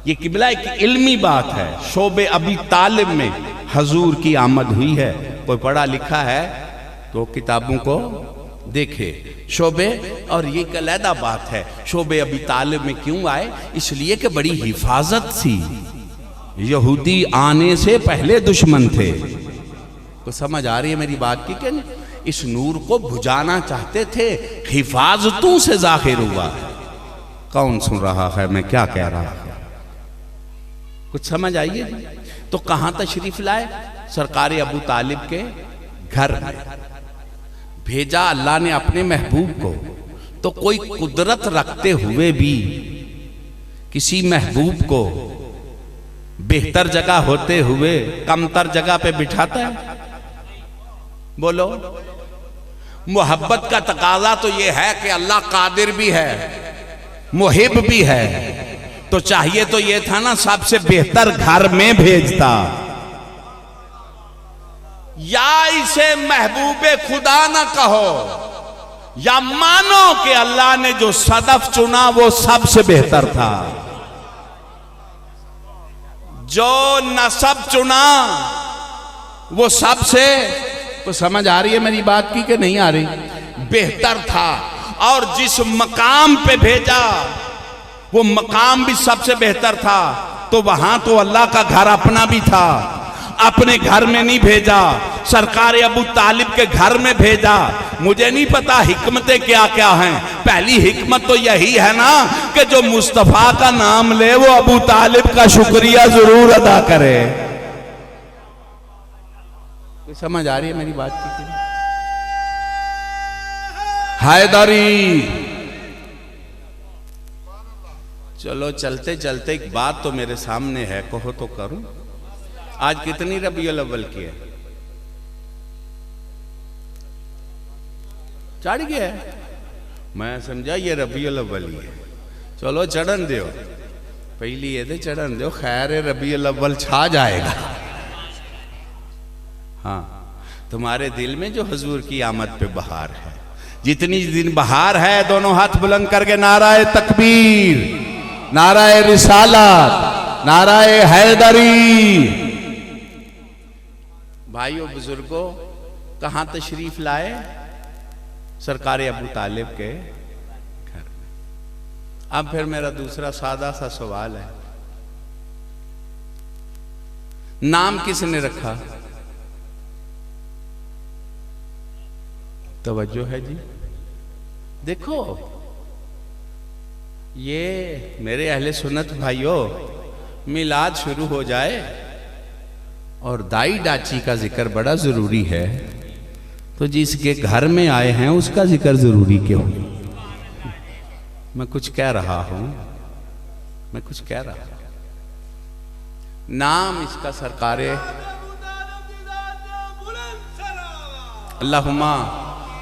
ये किबला एक इल्मी बात है। शोबे अबी तालिब में हजूर की आमद हुई है। कोई पढ़ा लिखा है तो किताबों को देखे। शोबे, और ये एक अलहदा बात है, शोबे अबी तालिब में क्यों आए? इसलिए कि बड़ी हिफाजत थी। यहूदी आने से पहले दुश्मन थे। तो समझ आ रही है मेरी बात की कि नहीं? इस नूर को बुझाना चाहते थे, हिफाजतों से जाहिर हुआ। कौन सुन रहा है मैं क्या कह रहा हूं? कुछ समझ आइए। तो कहां तशरीफ लाए? सरकार अबू तालिब के घर में भेजा अल्लाह ने अपने महबूब को। तो कोई कुदरत रखते हुए भी किसी महबूब को बेहतर जगह होते हुए कमतर जगह पे बिठाता है? बोलो। मोहब्बत का तकाजा तो यह है कि अल्लाह कादिर भी है, मुहिब भी है, तो चाहिए तो यह था ना सबसे बेहतर घर में भेजता। या इसे महबूबे खुदा ना कहो, या मानो कि अल्लाह ने जो सदफ चुना वो सबसे बेहतर था। जो नसब चुना वो सबसे, तो समझ आ रही है मेरी बात की कि नहीं आ रही? बेहतर था। और जिस मकाम पे भेजा वो मकाम भी सबसे बेहतर था। तो वहां तो अल्लाह का घर अपना भी था, अपने घर में नहीं भेजा, सरकार अबू तालिब के घर में भेजा। मुझे नहीं पता हिकमतें क्या क्या हैं। पहली हिकमत तो यही है ना कि जो मुस्तफा का नाम ले वो अबू तालिब का शुक्रिया जरूर अदा करे। समझ आ रही है मेरी बात की? हैदरी। चलो चलते चलते एक बात तो मेरे सामने है, कहो तो करूं। आज कितनी रबीउल अव्वल की है? चढ़ गया? मैं समझा ये रबीउल अव्वल ही है। चलो चढ़न दो, पहली ये चढ़न दो, खैर रबीउल अव्वल छा जाएगा। हाँ, तुम्हारे दिल में जो हुजूर की आमद पे बहार है, जितनी दिन बहार है, दोनों हाथ बुलंद करके नाराए तकबीर, नाराए रिसालत, नाराए हैदरी। भाइयों बुजुर्गों, कहां तशरीफ लाए? सरकार अबू तालिब के घर में। अब फिर मेरा दूसरा सादा सा सवाल है, नाम किसने रखा? तवज्जो है जी। देखो ये मेरे अहले सुन्नत भाइयों, मिलाद शुरू हो जाए और दाई डाची का जिक्र बड़ा जरूरी है, तो जिसके घर में आए हैं उसका जिक्र जरूरी क्यों? मैं कुछ कह रहा हूं, मैं कुछ कह रहा हूं। नाम इसका सरकारे अल्लाहुम्मा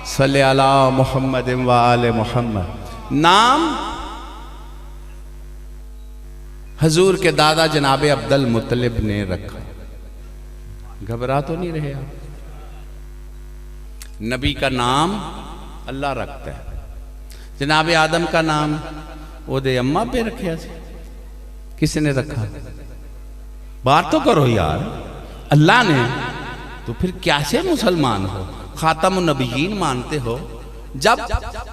सल्ले अला मुहम्मद व आले मुहम्मद। नाम हजूर के दादा जनाब अब्दुल मुत्तलिब ने रखा। घबरा तो नहीं रहे आप? नबी का नाम अल्लाह रखता है। जनाब आदम का नाम ओदे अम्मा पे रखे, किसने रखा? बात तो करो यार, अल्लाह ने। तो फिर कैसे मुसलमान हो, खातम नबीयीन मानते हो? जब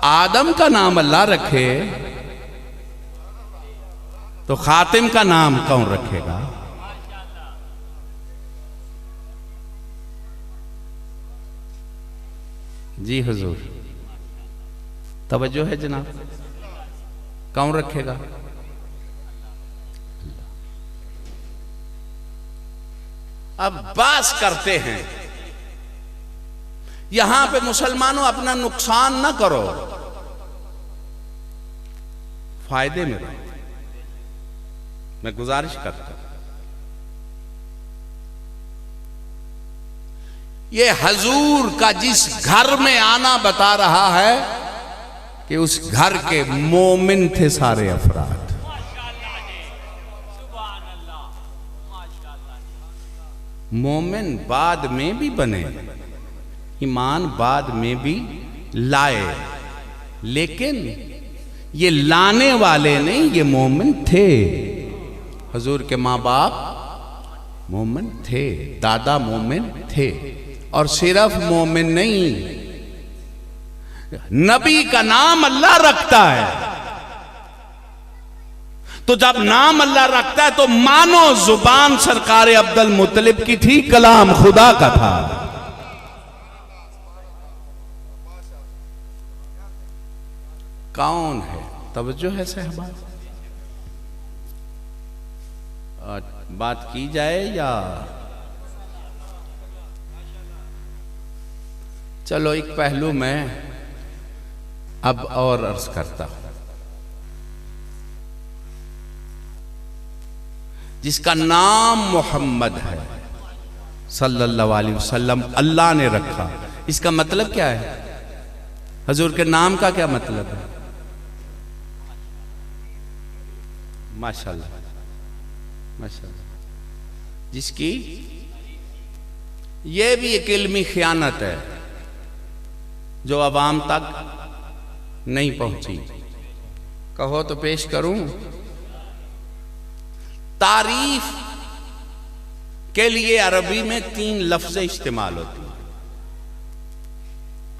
आदम का नाम अल्लाह रखे तो खातिम का नाम कौन रखेगा? जी हुजूर, तवज्जो है जनाब, कौन रखेगा? अब बात करते हैं, यहां पे मुसलमानों अपना नुकसान ना करो, फायदे में रहो। मैं गुजारिश करता हूं, ये हजूर का जिस घर में आना बता रहा है कि उस घर के मोमिन थे सारे अफराद। मोमिन बाद में भी बने, ईमान बाद में भी लाए, लेकिन ये लाने वाले नहीं, ये मोमिन थे। हजूर के माँ बाप मोमिन थे, दादा मोमिन थे, और सिर्फ मोमिन नहीं, नबी का नाम अल्लाह रखता है। तो जब नाम अल्लाह रखता है तो मानो जुबान सरकार अब्दुल मुत्तलिब की थी, कलाम खुदा का था। कौन है? तवज्जो है सहबा? बात की जाए या चलो एक पहलू मैं अब और अर्ज करता हूं। जिसका नाम मोहम्मद है सल्लल्लाहु अलैहि वसल्लम, अल्लाह ने रखा, इसका मतलब क्या है? हजूर के नाम का क्या मतलब है? माशाल्लाह माशाल्लाह। जिसकी ये भी एक इल्मी खयानत है जो अवाम तक नहीं पहुंची। कहो तो पेश करूं। तारीफ के लिए अरबी में 3 लफ्ज़ इस्तेमाल होती हैं।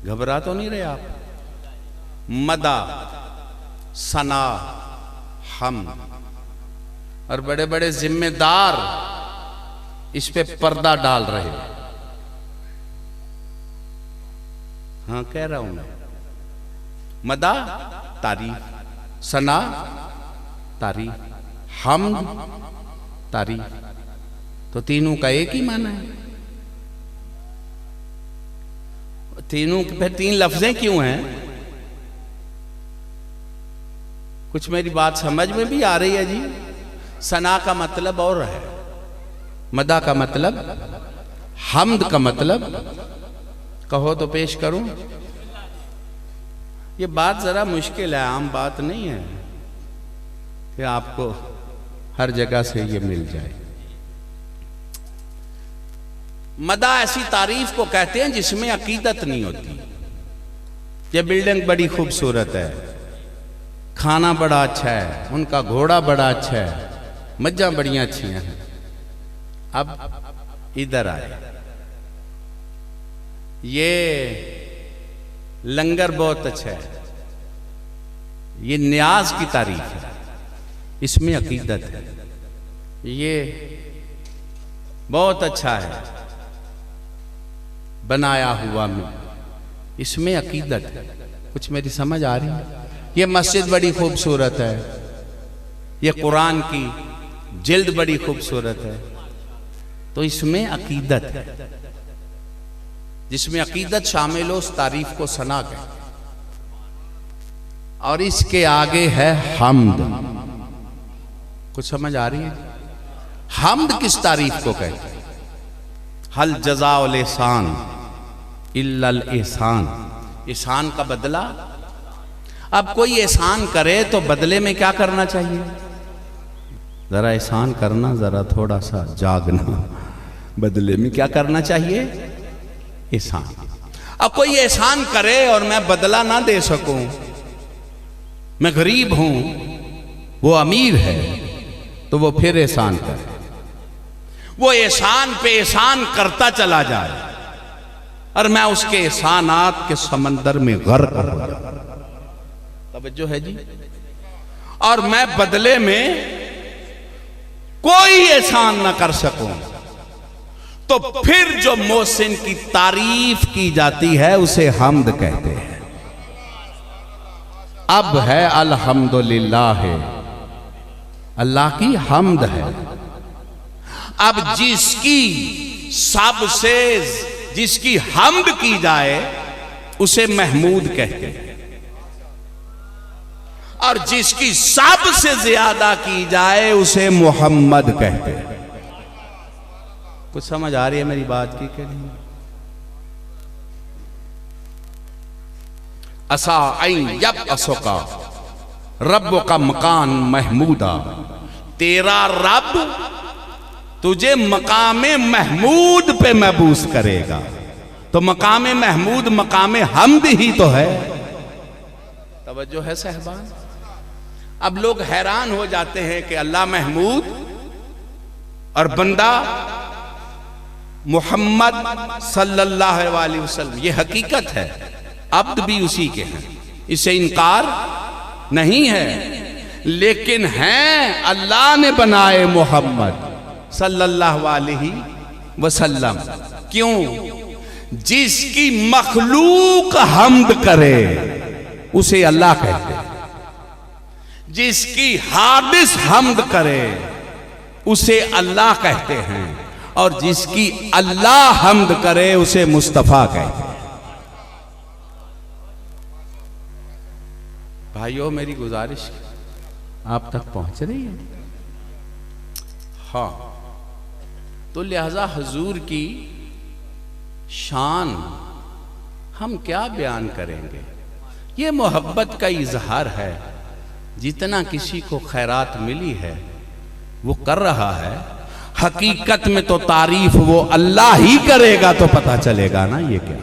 घबरा तो नहीं रहे आप? मदा, सना, हम। और बड़े बड़े जिम्मेदार इस पे पर्दा डाल रहे हैं। हाँ कह रहा हूं मैं। मदा तारीफ, सना तारीफ, हमद तारीफ, तो तीनों का एक ही माना है। तीनों फिर 3 लफ्जें क्यों हैं? कुछ मेरी बात समझ में भी आ रही है जी? सना का मतलब और है, मदा का मतलब, हमद का मतलब। कहो तो पेश करूं। ये बात जरा मुश्किल है, आम बात नहीं है कि आपको हर जगह से ये मिल जाए। मदा ऐसी तारीफ को कहते हैं जिसमें अकीदत नहीं होती। ये बिल्डिंग बड़ी खूबसूरत है, खाना बड़ा अच्छा है, उनका घोड़ा बड़ा अच्छा है, मज्जा बड़ियां अच्छी हैं। अब इधर आए, ये लंगर बहुत अच्छा है, ये न्याज की तारीफ है, इसमें अकीदत है। ये बहुत अच्छा है, बनाया हुआ इसमें अकीदत है। कुछ मेरी समझ आ रही है? ये मस्जिद बड़ी खूबसूरत है, ये कुरान की जिल्द बड़ी खूबसूरत है, तो इसमें अकीदत है। जिसमें अकीदत शामिल हो उस तारीफ को सना कहते हैं। और इसके आगे है हम्द। कुछ समझ आ रही है? हम्द किस तारीफ को कहते हैं? हल जज़ाउल एहसान इल्लल एहसान। एहसान का बदला। अब कोई एहसान करे तो बदले में क्या करना चाहिए? जरा एहसान करना, जरा थोड़ा सा जागना। बदले में क्या करना चाहिए? एहसान। अब कोई एहसान करे और मैं बदला ना दे सकूं, मैं गरीब हूं, वो अमीर है, तो वो फिर एहसान करे। वो एहसान पे एहसान करता चला जाए और मैं उसके एहसानात के समंदर में गर्क हो जाऊं। तवज्जो है जी? और मैं बदले में कोई एहसान ना कर सकूं, तो फिर जो मोहसिन की तारीफ की जाती है उसे हम्द कहते हैं। अब है अल्हम्दुलिल्लाह, अल्लाह की हम्द है। अब जिसकी हम्द की जाए उसे महमूद कहते हैं, और जिसकी सबसे ज्यादा की जाए उसे मोहम्मद कहते हैं। कुछ समझ आ रही है मेरी बात की कि नहीं? असा यब असोका रब का मकान महमूदा। तेरा रब तुझे मकामे महमूद पे महबूस करेगा। तो मकामे महमूद मकामे हम्द ही तो है। तवज्जो है साहबान? अब लोग हैरान हो जाते हैं कि अल्लाह महमूद और बंदा मोहम्मद सल्लल्लाहु अलैहि वसल्लम। ये हकीकत है, अब्द भी उसी के हैं, इसे इनकार नहीं है। लेकिन हैं अल्लाह ने बनाए मोहम्मद सल्लल्लाहु अलैहि वसल्लम। क्यों? जिसकी मखलूक हम्द करे उसे अल्लाह कहते हैं, जिसकी हादिस हम्द करे उसे अल्लाह कहते हैं, और जिसकी अल्लाह हम्द करे उसे मुस्तफा कहते हैं। भाइयों, मेरी गुजारिश आप तक पहुंच रही है? हाँ। तो लिहाजा हुजूर की शान हम क्या बयान करेंगे? ये मोहब्बत का इजहार है। जितना किसी को खैरात मिली है वो कर रहा है। हकीकत में तो तारीफ वो अल्लाह ही करेगा, तो पता चलेगा ना ये क्या।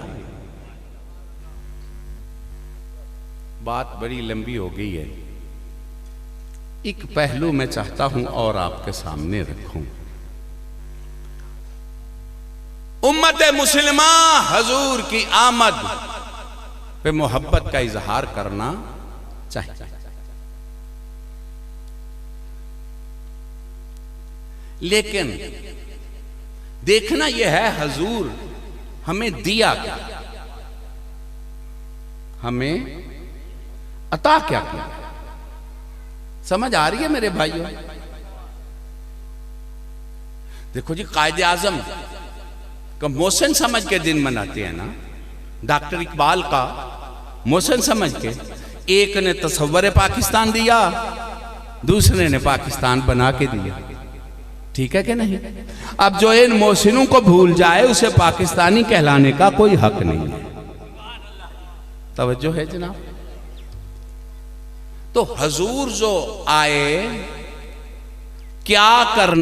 बात बड़ी लंबी हो गई है। एक पहलू मैं चाहता हूं और आपके सामने रखूं। उम्मत मुस्लिमा हजूर की आमद पे मोहब्बत का इजहार करना चाहिए। लेकिन देखना यह है हजूर हमें दिया क्या, हमें अता क्या किया। समझ आ रही है मेरे भाइयों? देखो जी, कायदे आजम का मोहसिन समझ के दिन मनाते हैं ना, डॉक्टर इकबाल का मोहसिन समझ के। एक ने तसव्वुर पाकिस्तान दिया, दूसरे ने पाकिस्तान बना के दिया। ठीक है कि नहीं? अब जो इन मोहसिनों को भूल जाए उसे पाकिस्तानी कहलाने का कोई हक नहीं है। तवज्जो है जनाब? तो हजूर जो आए क्या करना,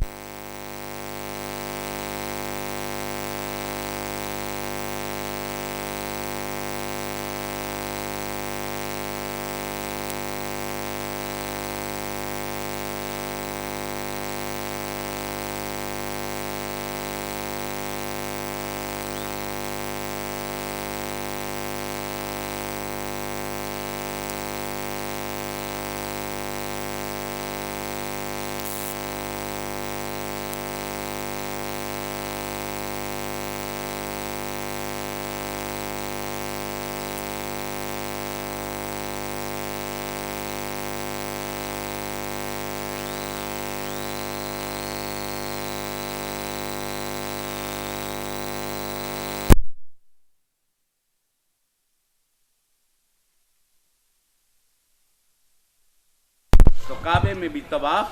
तो काबे में भी तवाफ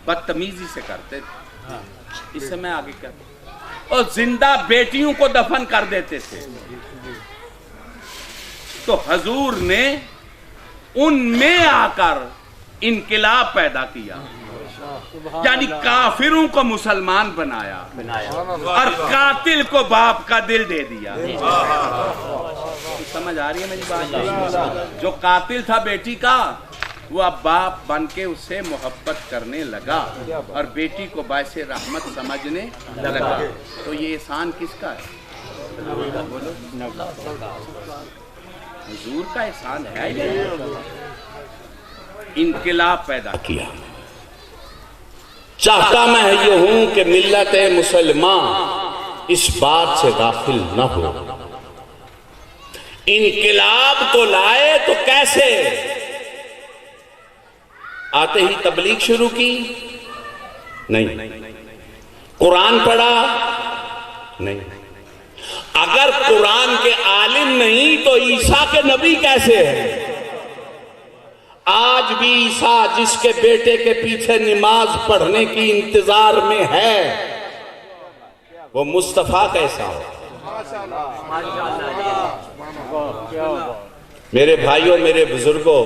बदतमीजी से करते थे। इससे मैं आगे क्या, और जिंदा बेटियों को दफन कर देते थे। तो हजूर ने उनमें आकर इनकिलाब पैदा किया, यानी काफिरों को मुसलमान बनाया और कातिल को बाप का दिल दे दिया। समझ आ रही है मेरी बात? जो कातिल था बेटी का, वो अब बाप बन के उससे मोहब्बत करने लगा और बेटी को बायसे रहमत समझने लगा। तो ये एहसान किसका है? बोलो, हुजूर का एहसान है। इनकिलाब पैदा किया। चाहता मैं ये हूं कि मिल्लत मुसलमान इस बात से गाफिल न हो। इनकिलाब तो लाए तो कैसे? आते ही तबलीग शुरू की? नहीं। कुरान पढ़ा? नहीं। अगर कुरान के आलिम नहीं तो ईसा के नबी कैसे हैं? आज भी ईसा जिसके बेटे के पीछे नमाज पढ़ने की इंतजार में है, वो मुस्तफा कैसा हो? मेरे भाइयों, मेरे बुजुर्गों,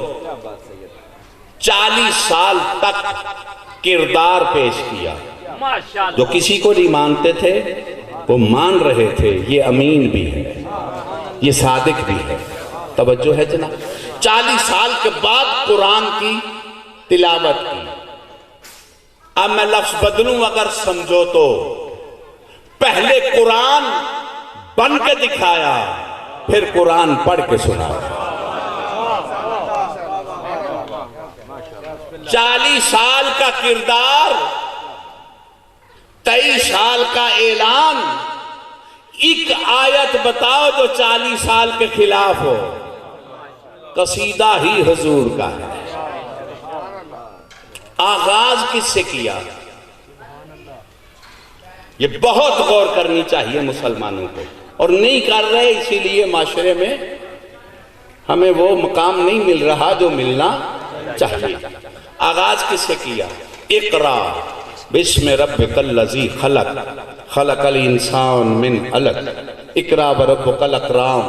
40 साल तक किरदार पेश किया। जो किसी को नहीं मानते थे वो मान रहे थे। ये अमीन भी है, ये सादिक भी है। तवज्जो है जनाब? 40 साल के बाद कुरान की तिलावत की। अब मैं लफ्ज बदलूं अगर समझो तो, पहले कुरान बन के दिखाया, फिर कुरान पढ़ के सुनाया। 40 साल का किरदार, 23 साल का ऐलान। एक आयत बताओ जो 40 साल के खिलाफ हो। कसीदा ही हुजूर का है। आगाज किससे किया? ये बहुत गौर करनी चाहिए मुसलमानों को, और नहीं कर रहे, इसीलिए माशरे में हमें वो मकाम नहीं मिल रहा जो मिलना चाहिए। आगाज किससे किया? इकरा बिस्म रब्बिकल्लज़ी खलक खलकल इंसान मिन अलक इकरा व रब्बुकल अकराम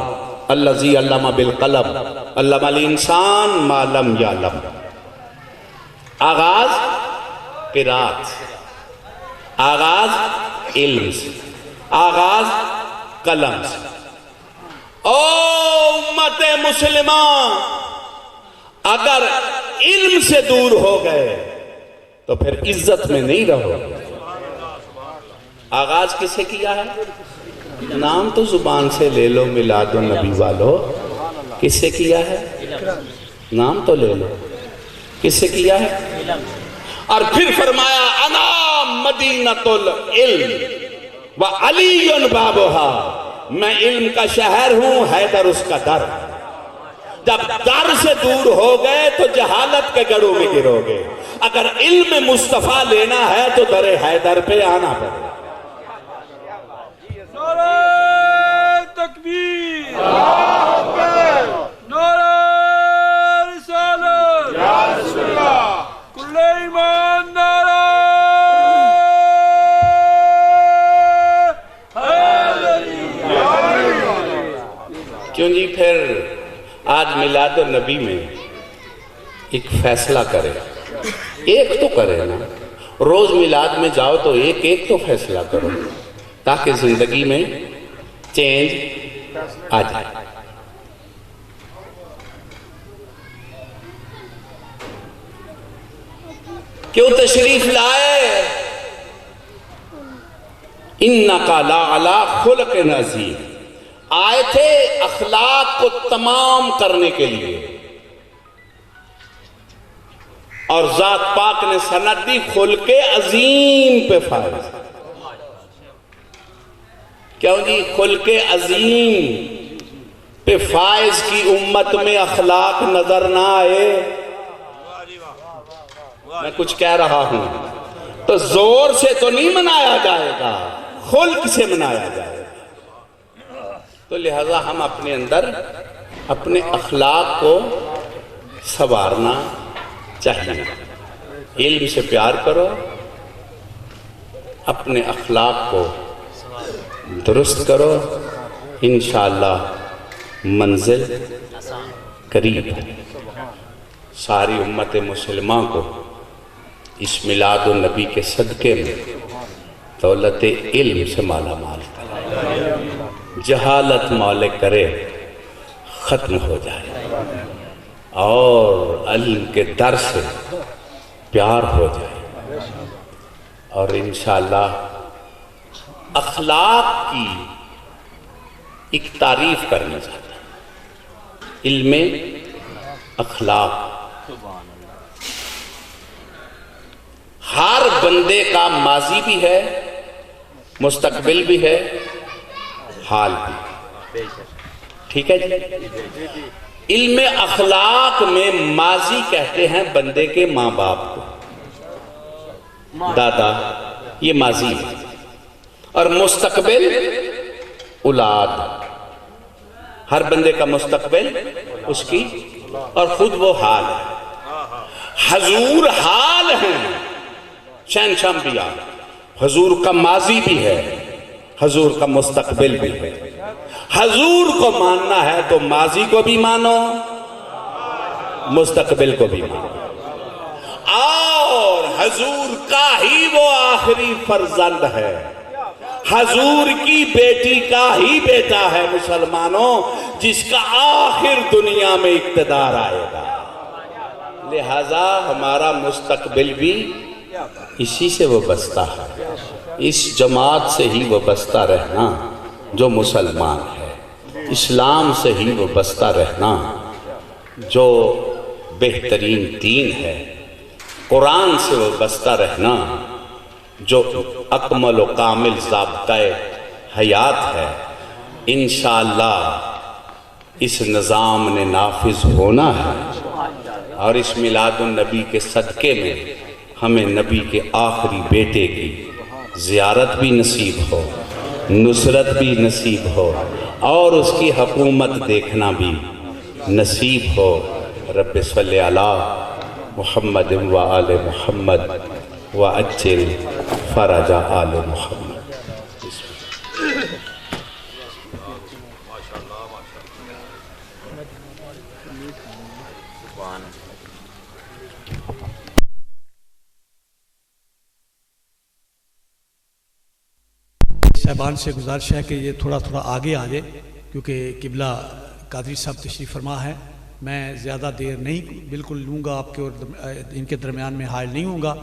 अल्लज़ी अल्लमा बिल कलम अल्लमल इंसान मा लम यअलम। आगाज किरात, आगाज इल्म से, आगाज कलम से। ओ उम्मत मुस्लिमा, अगर इल्म से दूर हो गए तो फिर इज्जत में नहीं रहोगे। आगाज किसे किया है? नाम तो जुबान से ले लो, मिलादो नबी वालो। किससे किया है? नाम तो ले लो। किससे किया है? और फिर फरमाया अना मदीनतुल इल्म व अलीयुन बाबुहा, मैं इल्म का शहर हूं, हैदर उसका दर। जब दर से दूर हो गए तो जहालत के गढ़ों में गिरोगे। अगर इल्म मुस्तफा लेना है तो दरे हैदर पे आना पड़ेगा। नारे तकबीर, नारे रिसालत, या रसूलल्लाह, कुल्ले ईमान, नारे हैदरी। क्यों जी? फिर आज मिलाद नबी में एक फैसला करे, एक तो करे ना। रोज मिलाद में जाओ तो एक एक तो फैसला करो, ताकि जिंदगी में चेंज आ जाए। क्यों तशरीफ लाए? इन्नका ला अला खुल्क़िन अज़ीम। आए थे अखलाक को तमाम करने के लिए, और जात पाक ने सनद दी खुल्क़े अजीम पे फायज। क्यों जी? खुल्क़े अजीम पे फायज की उम्मत में अखलाक नजर ना आए। मैं कुछ कह रहा हूं तो जोर से तो नहीं मनाया जाएगा, खुल्क से मनाया जाएगा। तो लिहाजा हम अपने अंदर अपने अखलाक को संवारना चाहिए। इल्म से प्यार करो, अपने अखलाक को दुरुस्त करो, इंशाअल्लाह मंजिल करीब है। सारी उम्मत मुसलमा को इस मिलादुन नबी के सदक़े में दौलत इल्म से माला माल करे, जहालत मौले करे ख़त्म हो जाए और इल्म के दर से प्यार हो जाए और इंशाअल्लाह अखलाक की एक तारीफ करना चाहता हूँ। इल्म अखलाक हर बंदे का माजी भी है, मुस्तकबिल भी है, हाल भी। ठीक है जी। इल्म अखलाक में माजी कहते हैं बंदे के माँ बाप को, दादा, ये माजी है। और मुस्तकबिल औलाद, हर बंदे का मुस्तकबिल उसकी, और खुद वो हाल है। हजूर हाल है, शहंशाह अंबिया। हजूर का माजी भी है, हजूर का मुस्तकबिल भी है। हजूर को मानना है तो माजी को भी मानो, मुस्तकबिल को भी मानो, और हजूर का ही वो आखिरी फर्जंद है, हजूर की बेटी का ही बेटा है मुसलमानों, जिसका आखिर दुनिया में इक्तदार आएगा। लिहाजा हमारा मुस्तकबिल भी इसी से वाबस्ता है, इस जमात से ही वाबस्ता रहना जो मुसलमान है, इस्लाम से ही वाबस्ता रहना जो बेहतरीन दीन है, कुरान से वाबस्ता रहना जो अकमल व कामिल ज़ाब्ता-ए हयात है। इंशाअल्लाह इस निज़ाम ने नाफिज होना है और इस मिलादुन नबी के सदक़े में हमें नबी के आखिरी बेटे की ज़ियारत भी नसीब हो, नुसरत भी नसीब हो और उसकी हुकूमत देखना भी नसीब हो। रब्बि सल्लि अला मुहम्मद व आले मुहम्मद व अज्जिल फरजा आले मुहम्मद। साहबान से गुजारिश है कि ये थोड़ा थोड़ा आगे आ जाए, क्योंकि किबला कादरी साहब तशरीफ़ फरमा है। मैं ज़्यादा देर नहीं बिल्कुल लूँगा आपके और इनके दरमियान में हायल नहीं हूँगा।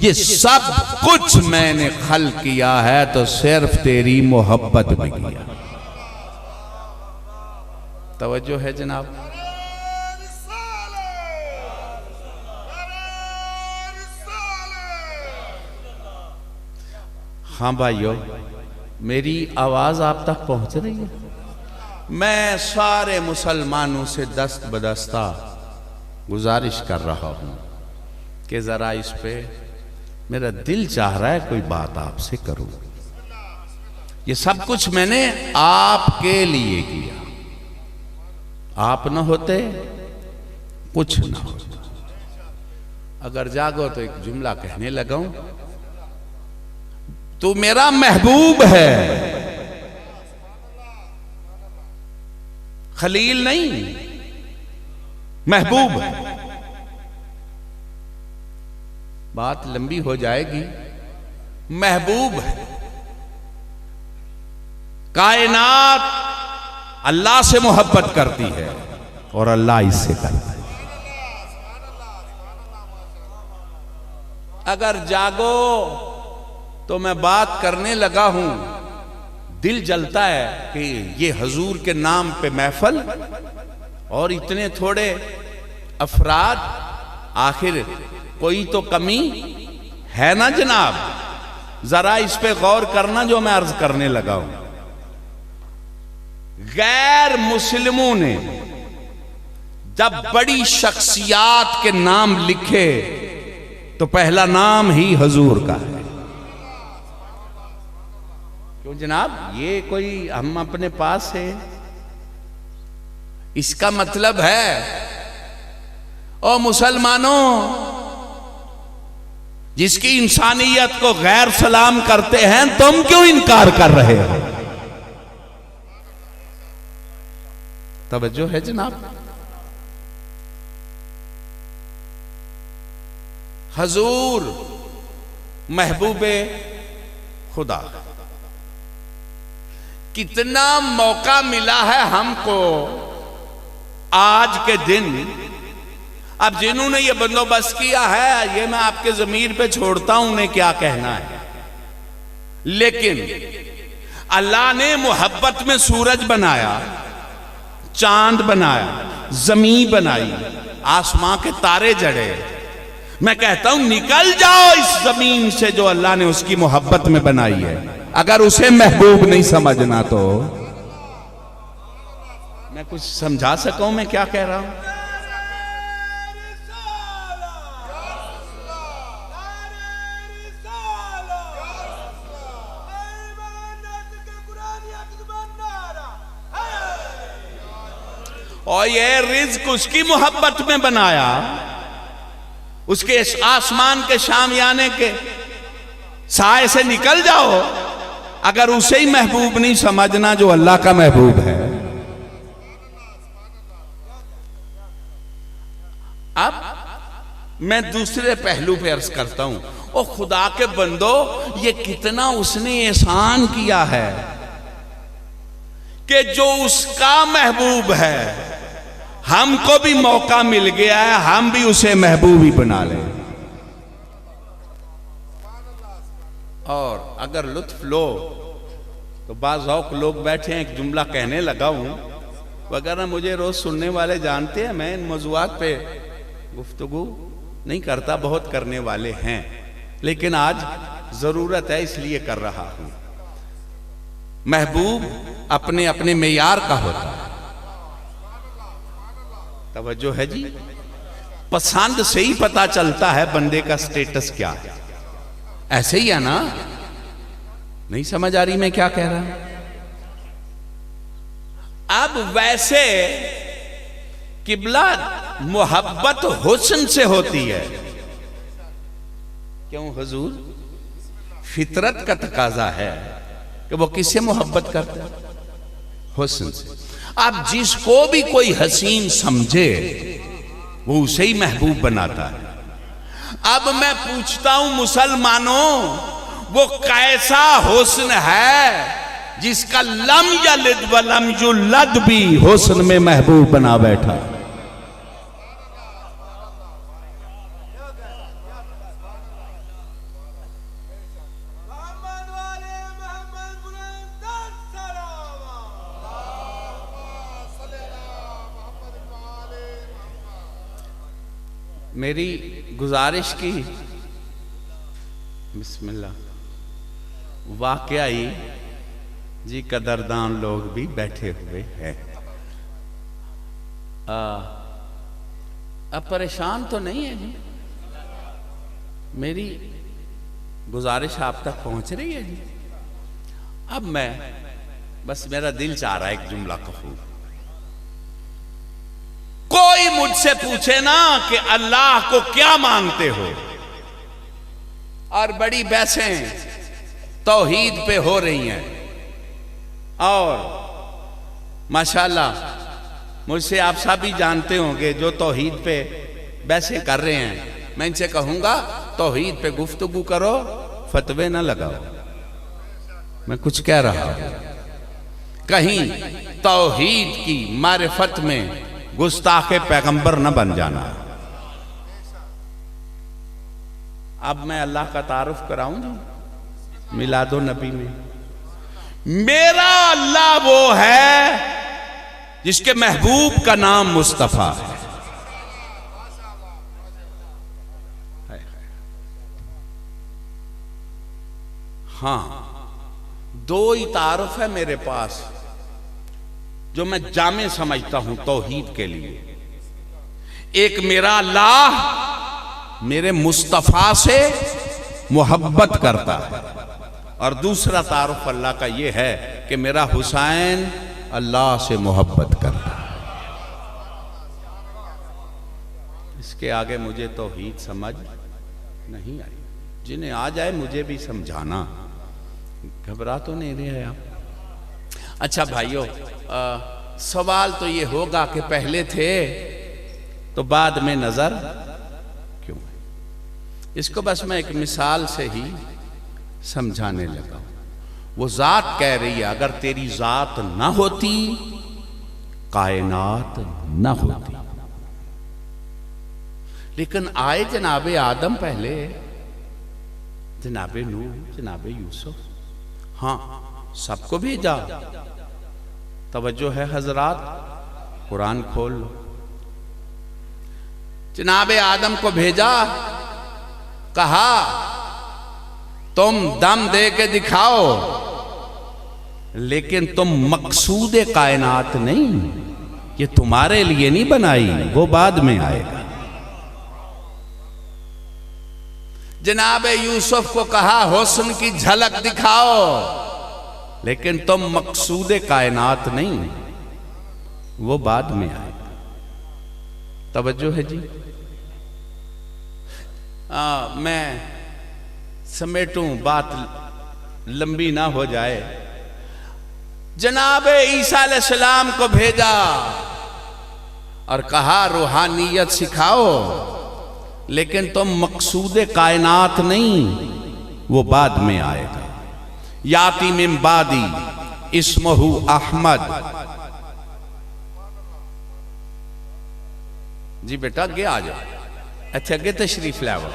ये सब कुछ मैंने खल किया है तो सिर्फ तेरी मोहब्बत में किया। तवज्जो है जनाब? हाँ भाइयों, मेरी आवाज़ आप तक पहुंच रही है? मैं सारे मुसलमानों से दस्त बदस्ता गुजारिश कर रहा हूं कि ज़रा इस पे मेरा दिल चाह रहा है कोई बात आपसे करूं। ये सब कुछ मैंने आपके लिए किया, आप न होते कुछ ना होता। अगर जागो तो एक जुमला कहने लगाऊं, तू मेरा महबूब है, खलील नहीं, महबूब है। बात लंबी हो जाएगी। महबूब है, कायनात अल्लाह से मोहब्बत करती है और अल्लाह इससे करता है। अगर जागो तो मैं बात करने लगा हूं, दिल जलता है कि ये हजूर के नाम पे महफल और इतने थोड़े अफराद, आखिर कोई तो कमी है ना जनाब? जरा इस पे गौर करना जो मैं अर्ज करने लगा हूं। गैर मुस्लिमों ने जब बड़ी शख्सियात के नाम लिखे तो पहला नाम ही हजूर का है। क्यों जनाब? ये कोई हम अपने पास है? इसका मतलब है ओ मुसलमानों, जिसकी इंसानियत को गैर सलाम करते हैं, तुम क्यों इनकार कर रहे हो? तवज्जो है जनाब? हजूर महबूबे खुदा, कितना मौका मिला है हमको आज के दिन। अब जिन्होंने ये बंदोबस्त किया है, ये मैं आपके ज़मीर पे छोड़ता हूं, उन्हें क्या कहना है। लेकिन अल्लाह ने मोहब्बत में सूरज बनाया, चांद बनाया, जमीन बनाई, आसमां के तारे जड़े। मैं कहता हूं निकल जाओ इस जमीन से जो अल्लाह ने उसकी मोहब्बत में बनाई है। अगर उसे महबूब नहीं समझना तो मैं कुछ समझा सकूं मैं क्या कह रहा हूं? और ये रिज़्क उसकी मोहब्बत में बनाया, उसके आसमान के शामियाने के साए से निकल जाओ। अगर उसे ही महबूब नहीं समझना जो अल्लाह का महबूब है। अब मैं दूसरे पहलू पे अर्ज करता हूं, ओ खुदा के बंदो, ये कितना उसने एहसान किया है कि जो उसका महबूब है, हमको भी मौका मिल गया है, हम भी उसे महबूब ही बना लें। और अगर लुत्फ लो तो बाज़ औक़ लोग बैठे हैं, एक जुमला कहने लगा हूं, वगैरह मुझे रोज सुनने वाले जानते हैं, मैं इन मौज़ूआत पे गुफ्तगू नहीं करता, बहुत करने वाले हैं, लेकिन आज जरूरत है इसलिए कर रहा हूं। महबूब अपने अपने मेयार का होता है। तवज्जो है जी? पसंद से ही पता चलता है बंदे का स्टेटस क्या है। ऐसे ही है ना? नहीं समझ आ रही मैं क्या कह रहा हूं? अब वैसे किबला मोहब्बत हुस्न से होती है। क्यों हुजूर? फितरत का तकाजा है कि वो किससे मोहब्बत करता है? हुस्न से। अब जिसको भी कोई हसीन समझे वो उसे ही महबूब बनाता है। अब मैं पूछता हूं मुसलमानों, वो कैसा हुस्न है जिसका लम यलिद व लम युलद भी हुस्न में महबूब बना बैठा? मेरी गुजारिश की बिस्मिल्लाह, वाकई जी कदरदान लोग भी बैठे हुए हैं। अब परेशान तो नहीं है जी? मेरी गुजारिश आप तक पहुंच रही है जी? अब मैं बस, मेरा दिल चाह रहा है एक जुमला कहूं। कोई मुझसे पूछे ना कि अल्लाह को क्या मानते हो, और बड़ी बहसें तौहीद पे हो रही हैं, और माशाल्लाह मुझसे आप सब भी जानते होंगे जो तौहीद पे बहसें कर रहे हैं, मैं इनसे कहूंगा तौहीद पे गुफ्तगू करो, फतवे ना लगाओ। मैं कुछ कह रहा हूं, कहीं तौहीद की मारिफत में गुस्ताखे पैगंबर न बन जाना। अब मैं अल्लाह का तारुफ कराऊं जी मिलादो नबी में। मेरा अल्लाह वो है जिसके महबूब का नाम मुस्तफा है। हां, दो ही तारुफ है मेरे पास जो मैं जामे समझता हूं तौहीद के लिए। एक मेरा अल्लाह मेरे मुस्तफा से मोहब्बत करता है, और दूसरा तारुफ अल्लाह का यह है कि मेरा हुसैन अल्लाह से मोहब्बत करता है। इसके आगे मुझे तौहीद समझ नहीं आई। जिन्हें आ जाए मुझे भी समझाना, घबरा तो नहीं रहे आप। अच्छा भाइयों, सवाल तो ये होगा कि पहले थे तो बाद में नजर क्यों? इसको बस मैं एक मिसाल से ही समझाने लगा। वो जात कह रही है अगर तेरी जात ना होती कायनात ना होती। लेकिन आए जनाबे आदम पहले, जनाबे नूह, जनाबे यूसुफ, हाँ सबको भेजा। तवज्जो है हजरात, कुरान खोल लो। जनाबे आदम को भेजा, कहा तुम दम दे के दिखाओ, लेकिन तुम मकसूद कायनात नहीं, ये तुम्हारे लिए नहीं बनाई, वो बाद में आएगा। जनाबे यूसुफ को कहा हुस्न की झलक दिखाओ, लेकिन तुम मकसूद कायनात नहीं, वो बाद में आएगा। तवज्जो है जी। मैं समेटूं, बात लंबी ना हो जाए। जनाबे ईसा अलैहिस्सलाम को भेजा और कहा रूहानियत सिखाओ, लेकिन तुम मकसूद कायनात नहीं, वो बाद में आएगा। याती मिन बादी इस्महु अहमद। जी बेटा अगे आ जाओ, अच्छा अगे तशरीफ लाओ,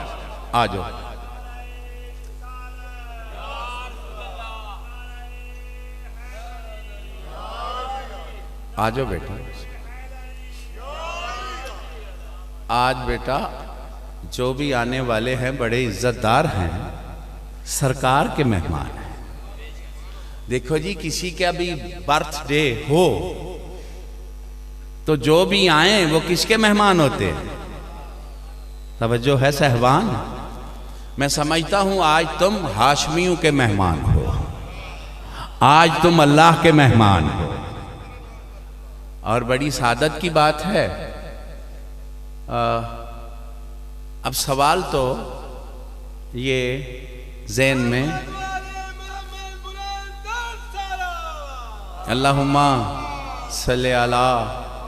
आ जाओ। आ जाओ बेटा। आज बेटा जो भी आने वाले हैं बड़े इज्जतदार हैं, सरकार के मेहमान हैं। देखो जी, किसी का भी बर्थडे हो तो जो भी आए वो किसके मेहमान होते हैं? तवज्जो है सहबान। मैं समझता हूं आज तुम हाशमियों के मेहमान हो, आज तुम अल्लाह के मेहमान हो, और बड़ी सादत की बात है। अब सवाल तो ये ज़हन में, अल्लाहुम्मा सल्ले अला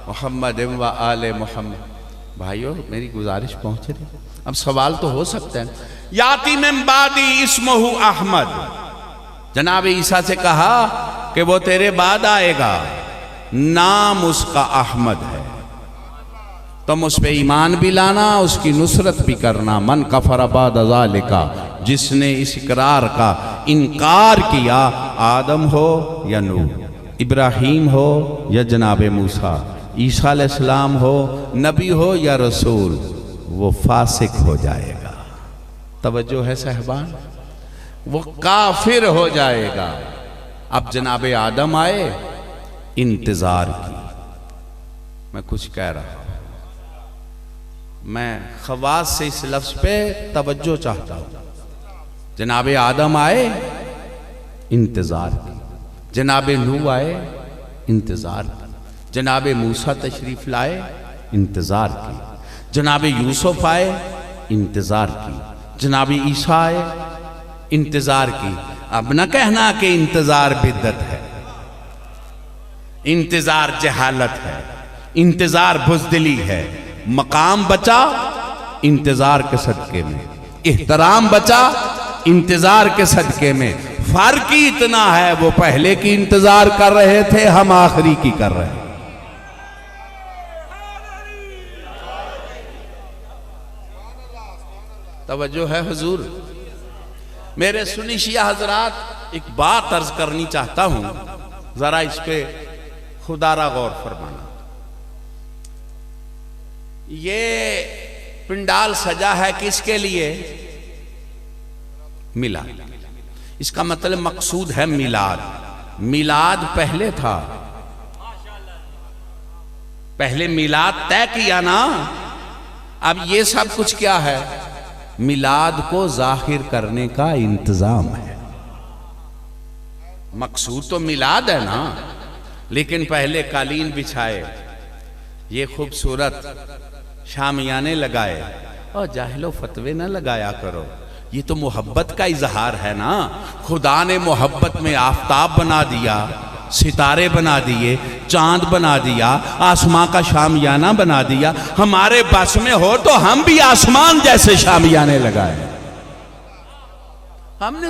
मुहम्मद व आले मुहम्मद। भाइयों मेरी गुजारिश पहुंच रही। अब सवाल तो हो सकता है। याती मिन बादी इस्महु अहमद। जनाब ईसा से कहा कि वो तेरे बाद आएगा, नाम उसका अहमद है, तुम उस पर ईमान भी लाना, उसकी नुसरत भी करना। मन कफर बाद ज़ालिका, जिसने इस इकरार का इनकार किया, आदम हो या नूह, इब्राहीम हो या जनाब मूसा, ईसा अलैहिस्सलाम हो, नबी हो या रसूल, वो फासिक हो जाएगा। तवज्जो है साहबान, वो काफिर हो जाएगा। अब जनाब आदम आए, इंतजार की। मैं कुछ कह रहा हूं, मैं खवास से इस लफ्ज पे तवज्जो चाहता हूं। जनाब आदम आए, इंतजार की। जनाब नूह आए, इंतजार की। जनाब मूसा तशरीफ लाए, इंतजार की। जनाब यूसुफ आए, इंतजार की। जनाब ईसा आए, इंतजार की। अब न कहना कि इंतजार बिद्दत है, इंतजार जहालत है, इंतजार बुज़दिली है। मकाम बचा इंतजार के सदके में, एहतराम बचा इंतजार के सदके में। फर्क ही इतना है, वो पहले की इंतजार कर रहे थे, हम आखिरी की कर रहे हैं। तवज्जो है हुजूर। मेरे सुनी शिया हजरात, एक बात अर्ज करनी चाहता हूं, जरा इस पे खुदारा गौर फरमाना। ये पिंडाल सजा है किसके लिए? मिलाद। इसका मतलब मकसूद है मिलाद। मिलाद पहले था, पहले मिलाद तय किया ना। अब ये सब कुछ क्या है? मिलाद को जाहिर करने का इंतजाम है। मकसूद तो मिलाद है ना, लेकिन पहले कालीन बिछाए, ये खूबसूरत शामियाने लगाए, और जाहिलो फतवे न लगाया करो। ये तो मोहब्बत का इजहार है ना। खुदा ने मोहब्बत में आफताब बना दिया, सितारे बना दिए, चांद बना दिया, आसमां का शामियाना बना दिया। हमारे बस में हो तो हम भी आसमान जैसे शामियाने लगाए। हमने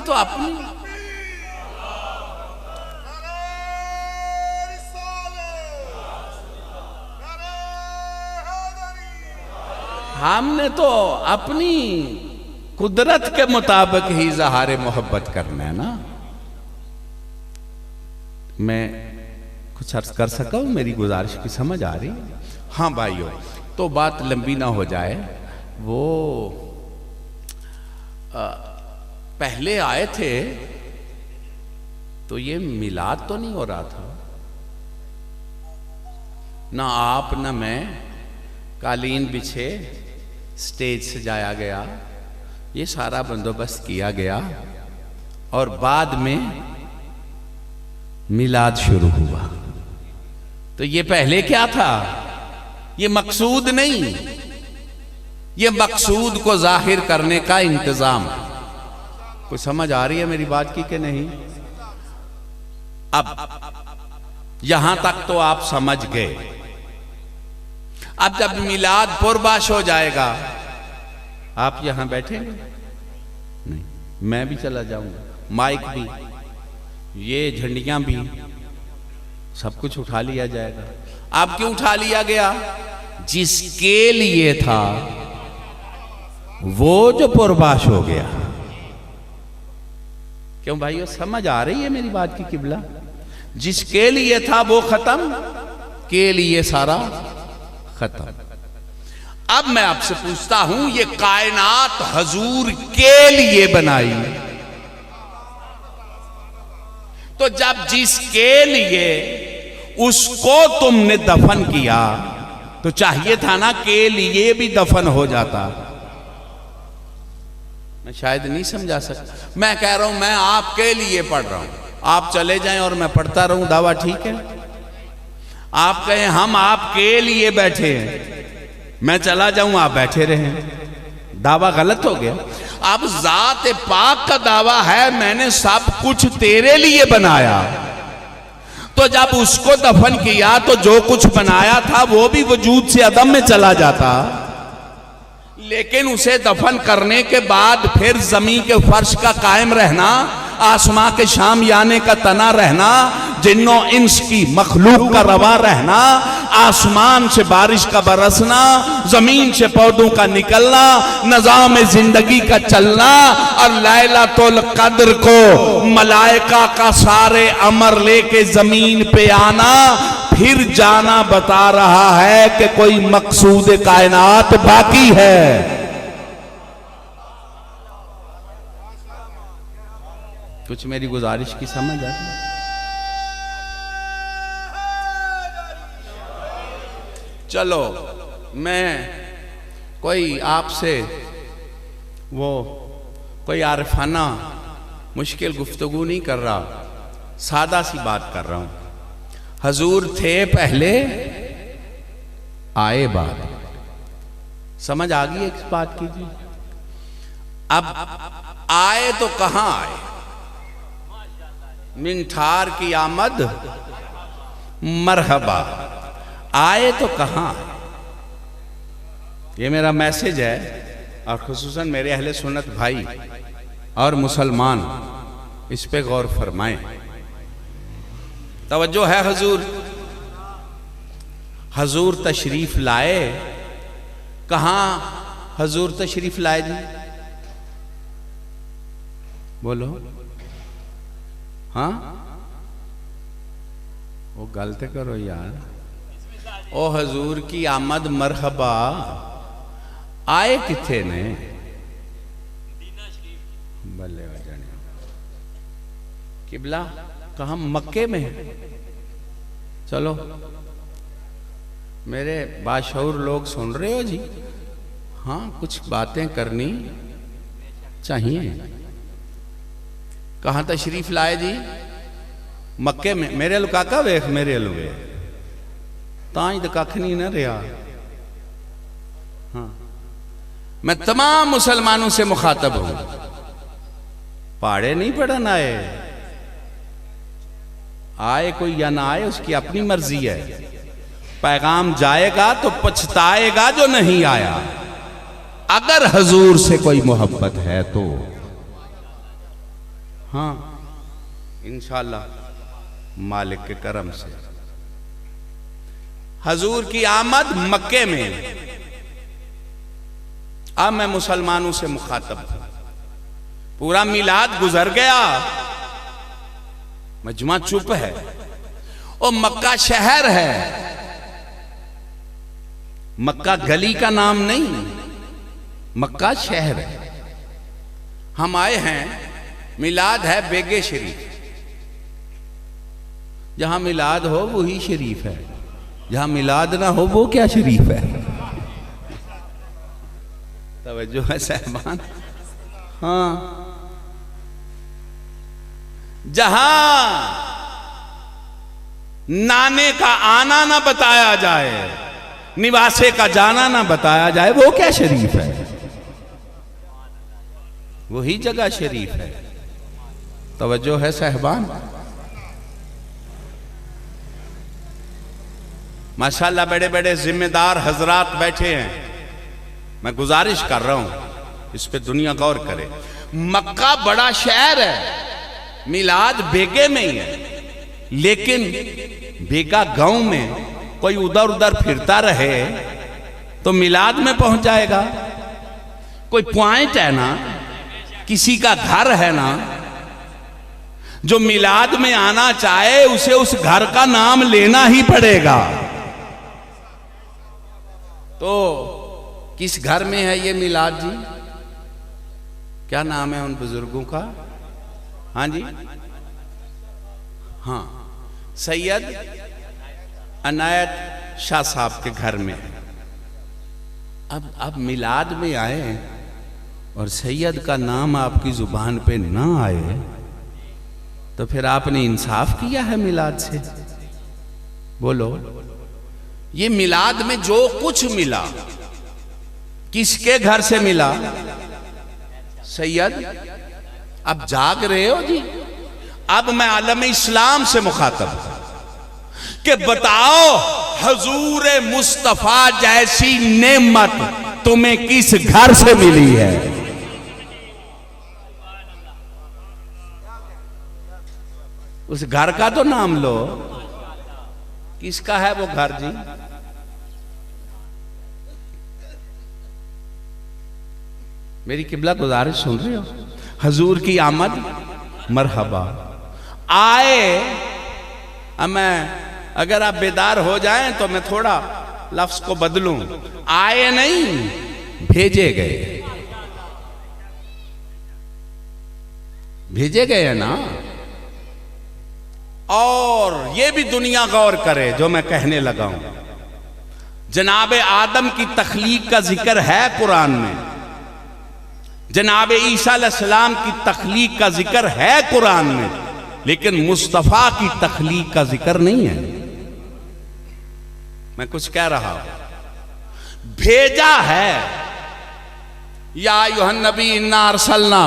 तो अपनी कुदरत के मुताबिक ही इजहार मोहब्बत करना है ना। मैं कुछ अर्ज कर सका हूं, मेरी गुजारिश की समझ आ रही? हाँ भाइयों, तो बात लंबी ना हो जाए। वो पहले आए थे तो ये मिलाद तो नहीं हो रहा था ना, आप ना मैं, कालीन बिछे, स्टेज सजाया गया, ये सारा बंदोबस्त किया गया और बाद में मिलाद शुरू हुआ। तो ये पहले क्या था? ये मकसूद नहीं, ये मकसूद को जाहिर करने का इंतजाम। कुछ समझ आ रही है मेरी बात की कि नहीं? अब यहां तक तो आप समझ गए। अब जब मिलाद पुरबाश हो जाएगा, आप यहां बैठेंगे? नहीं, मैं भी चला जाऊंगा, माइक भी, ये झंडियां भी, सब कुछ उठा लिया जाएगा। अब क्यों उठा लिया गया? जिसके लिए था वो जो पुरबाश हो गया। क्यों भाइयों, समझ आ रही है मेरी बात की किबला? जिसके लिए था वो खत्म, के लिए सारा खत्म। अब मैं आपसे पूछता हूं, ये कायनात हजूर के लिए बनाई, तो जब जिसके लिए उसको तुमने दफन किया तो चाहिए था ना के लिए भी दफन हो जाता। मैं शायद नहीं समझा सकता। मैं कह रहा हूं मैं आपके लिए पढ़ रहा हूं, आप चले जाएं और मैं पढ़ता रहूं, दावा ठीक है? आप कहें हम आपके लिए बैठे हैं, मैं चला जाऊं आप बैठे रहें, दावा गलत हो गया। अब जात पाक का दावा है मैंने सब कुछ तेरे लिए बनाया, तो जब उसको दफन किया तो जो कुछ बनाया था वो भी वजूद से अदम में चला जाता। लेकिन उसे दफन करने के बाद फिर जमीन के फर्श का कायम रहना, आसमां के शामियाने का तना रहना, जिन्नों इंस की मखलूक का रवा रहना, आसमान से बारिश का बरसना, जमीन से पौधों का निकलना, निजाम जिंदगी का चलना और लैलतुल कद्र को मलाइका का सारे अमर लेके जमीन पे आना, फिर जाना बता रहा है कि कोई मकसूद कायनात बाकी है। कुछ मेरी गुजारिश की समझ आ रही? चलो, मैं कोई आपसे वो कोई आरिफाना मुश्किल गुफ्तगू नहीं कर रहा, सादा सी बात कर रहा हूं। हजूर थे पहले, आए बाद। समझ आ गई इस बात की जी? अब आए तो कहां आए? मिनठार की आमद मरहबा। आए तो कहां? ये मेरा मैसेज है और खुसूसन मेरे अहले सुन्नत भाई और मुसलमान इस पे गौर फरमाएं। तवज्जो है। हजूर तशरीफ लाए। कहां हजूर तशरीफ लाए जी? बोलो। हाँ, वो गलत करो यार। ओ हजूर की आमद मरहबा, आए किथे ने? बल्ले वजने किबला कहां? मक्के में। चलो मेरे बाशऊर लोग सुन रहे हो जी? हाँ, कुछ बातें करनी चाहिए। कहां तशरीफ लाए जी? मक्के में। मेरे लो काका वेख, मेरे लो वे ताई तो कख नहीं ना रहा। हाँ, मैं तमाम मुसलमानों से मुखातब हूं, पहाड़े नहीं पढ़न आए, आए कोई या ना आए उसकी अपनी मर्जी है। पैगाम जाएगा तो पछताएगा जो नहीं आया, अगर हजूर से कोई मोहब्बत है तो। हाँ इंशाअल्लाह मालिक के करम से। हजूर की आमद मक्के में, अब मैं मुसलमानों से मुखातब हूं। पूरा मिलाद गुजर गया, मजमा चुप है। और मक्का शहर है, मक्का गली का नाम नहीं, मक्का शहर है। हम आए हैं, मिलाद है बेगे शरीफ। जहां मिलाद हो वही शरीफ है, जहां मिलाद ना हो वो क्या शरीफ है। तवज्जो है साहबान। हाँ, जहां नाने का आना ना बताया जाए, निवासे का जाना ना बताया जाए, वो क्या शरीफ है। वही जगह शरीफ है। तवज्जो है साहबान। माशाल्लाह बड़े बड़े जिम्मेदार हजरात बैठे हैं। मैं गुजारिश कर रहा हूं इस पे दुनिया गौर करे। मक्का बड़ा शहर है, मिलाद बेगे में ही है, लेकिन बेगा गांव में कोई उधर उधर फिरता रहे तो मिलाद में पहुंच जाएगा। कोई पॉइंट है ना, किसी का घर है ना, जो मिलाद में आना चाहे उसे उस घर का नाम लेना ही पड़ेगा। तो किस घर में है ये मिलाद जी? क्या नाम है उन बुजुर्गों का? हाँ जी, हाँ, सैयद अनायत शाह साहब के घर में है। अब मिलाद में आए और सैयद का नाम आपकी जुबान पे ना आए तो फिर आपने इंसाफ किया है मिलाद से? बोलो। ये मिलाद में जो कुछ मिला किसके घर से मिला? सैयद। अब जाग रहे हो जी? अब मैं आलम इस्लाम से मुखातब हूं कि बताओ हजूर मुस्तफा जैसी नेमत तुम्हें किस घर से मिली है? उस घर का तो नाम लो। किसका है वो घर जी? मेरी किबला गुजारिश सुन रहे हो? हजूर की आमद मरहबा। आए, अब मैं अगर आप बेदार हो जाएं तो मैं थोड़ा लफ्ज को बदलूं। आए नहीं, भेजे गए। भेजे गए ना। और ये भी दुनिया गौर करे जो मैं कहने लगा हूं। जनाब आदम की तख्लीक का जिक्र है कुरान में, जनाब ईसा अलैहिस्सलाम की तख्लीक का जिक्र है कुरान में, लेकिन मुस्तफा की तख्लीक का जिक्र नहीं है। मैं कुछ कह रहा हूं। भेजा है। या अय्युहन नबी इन्ना अरसलना,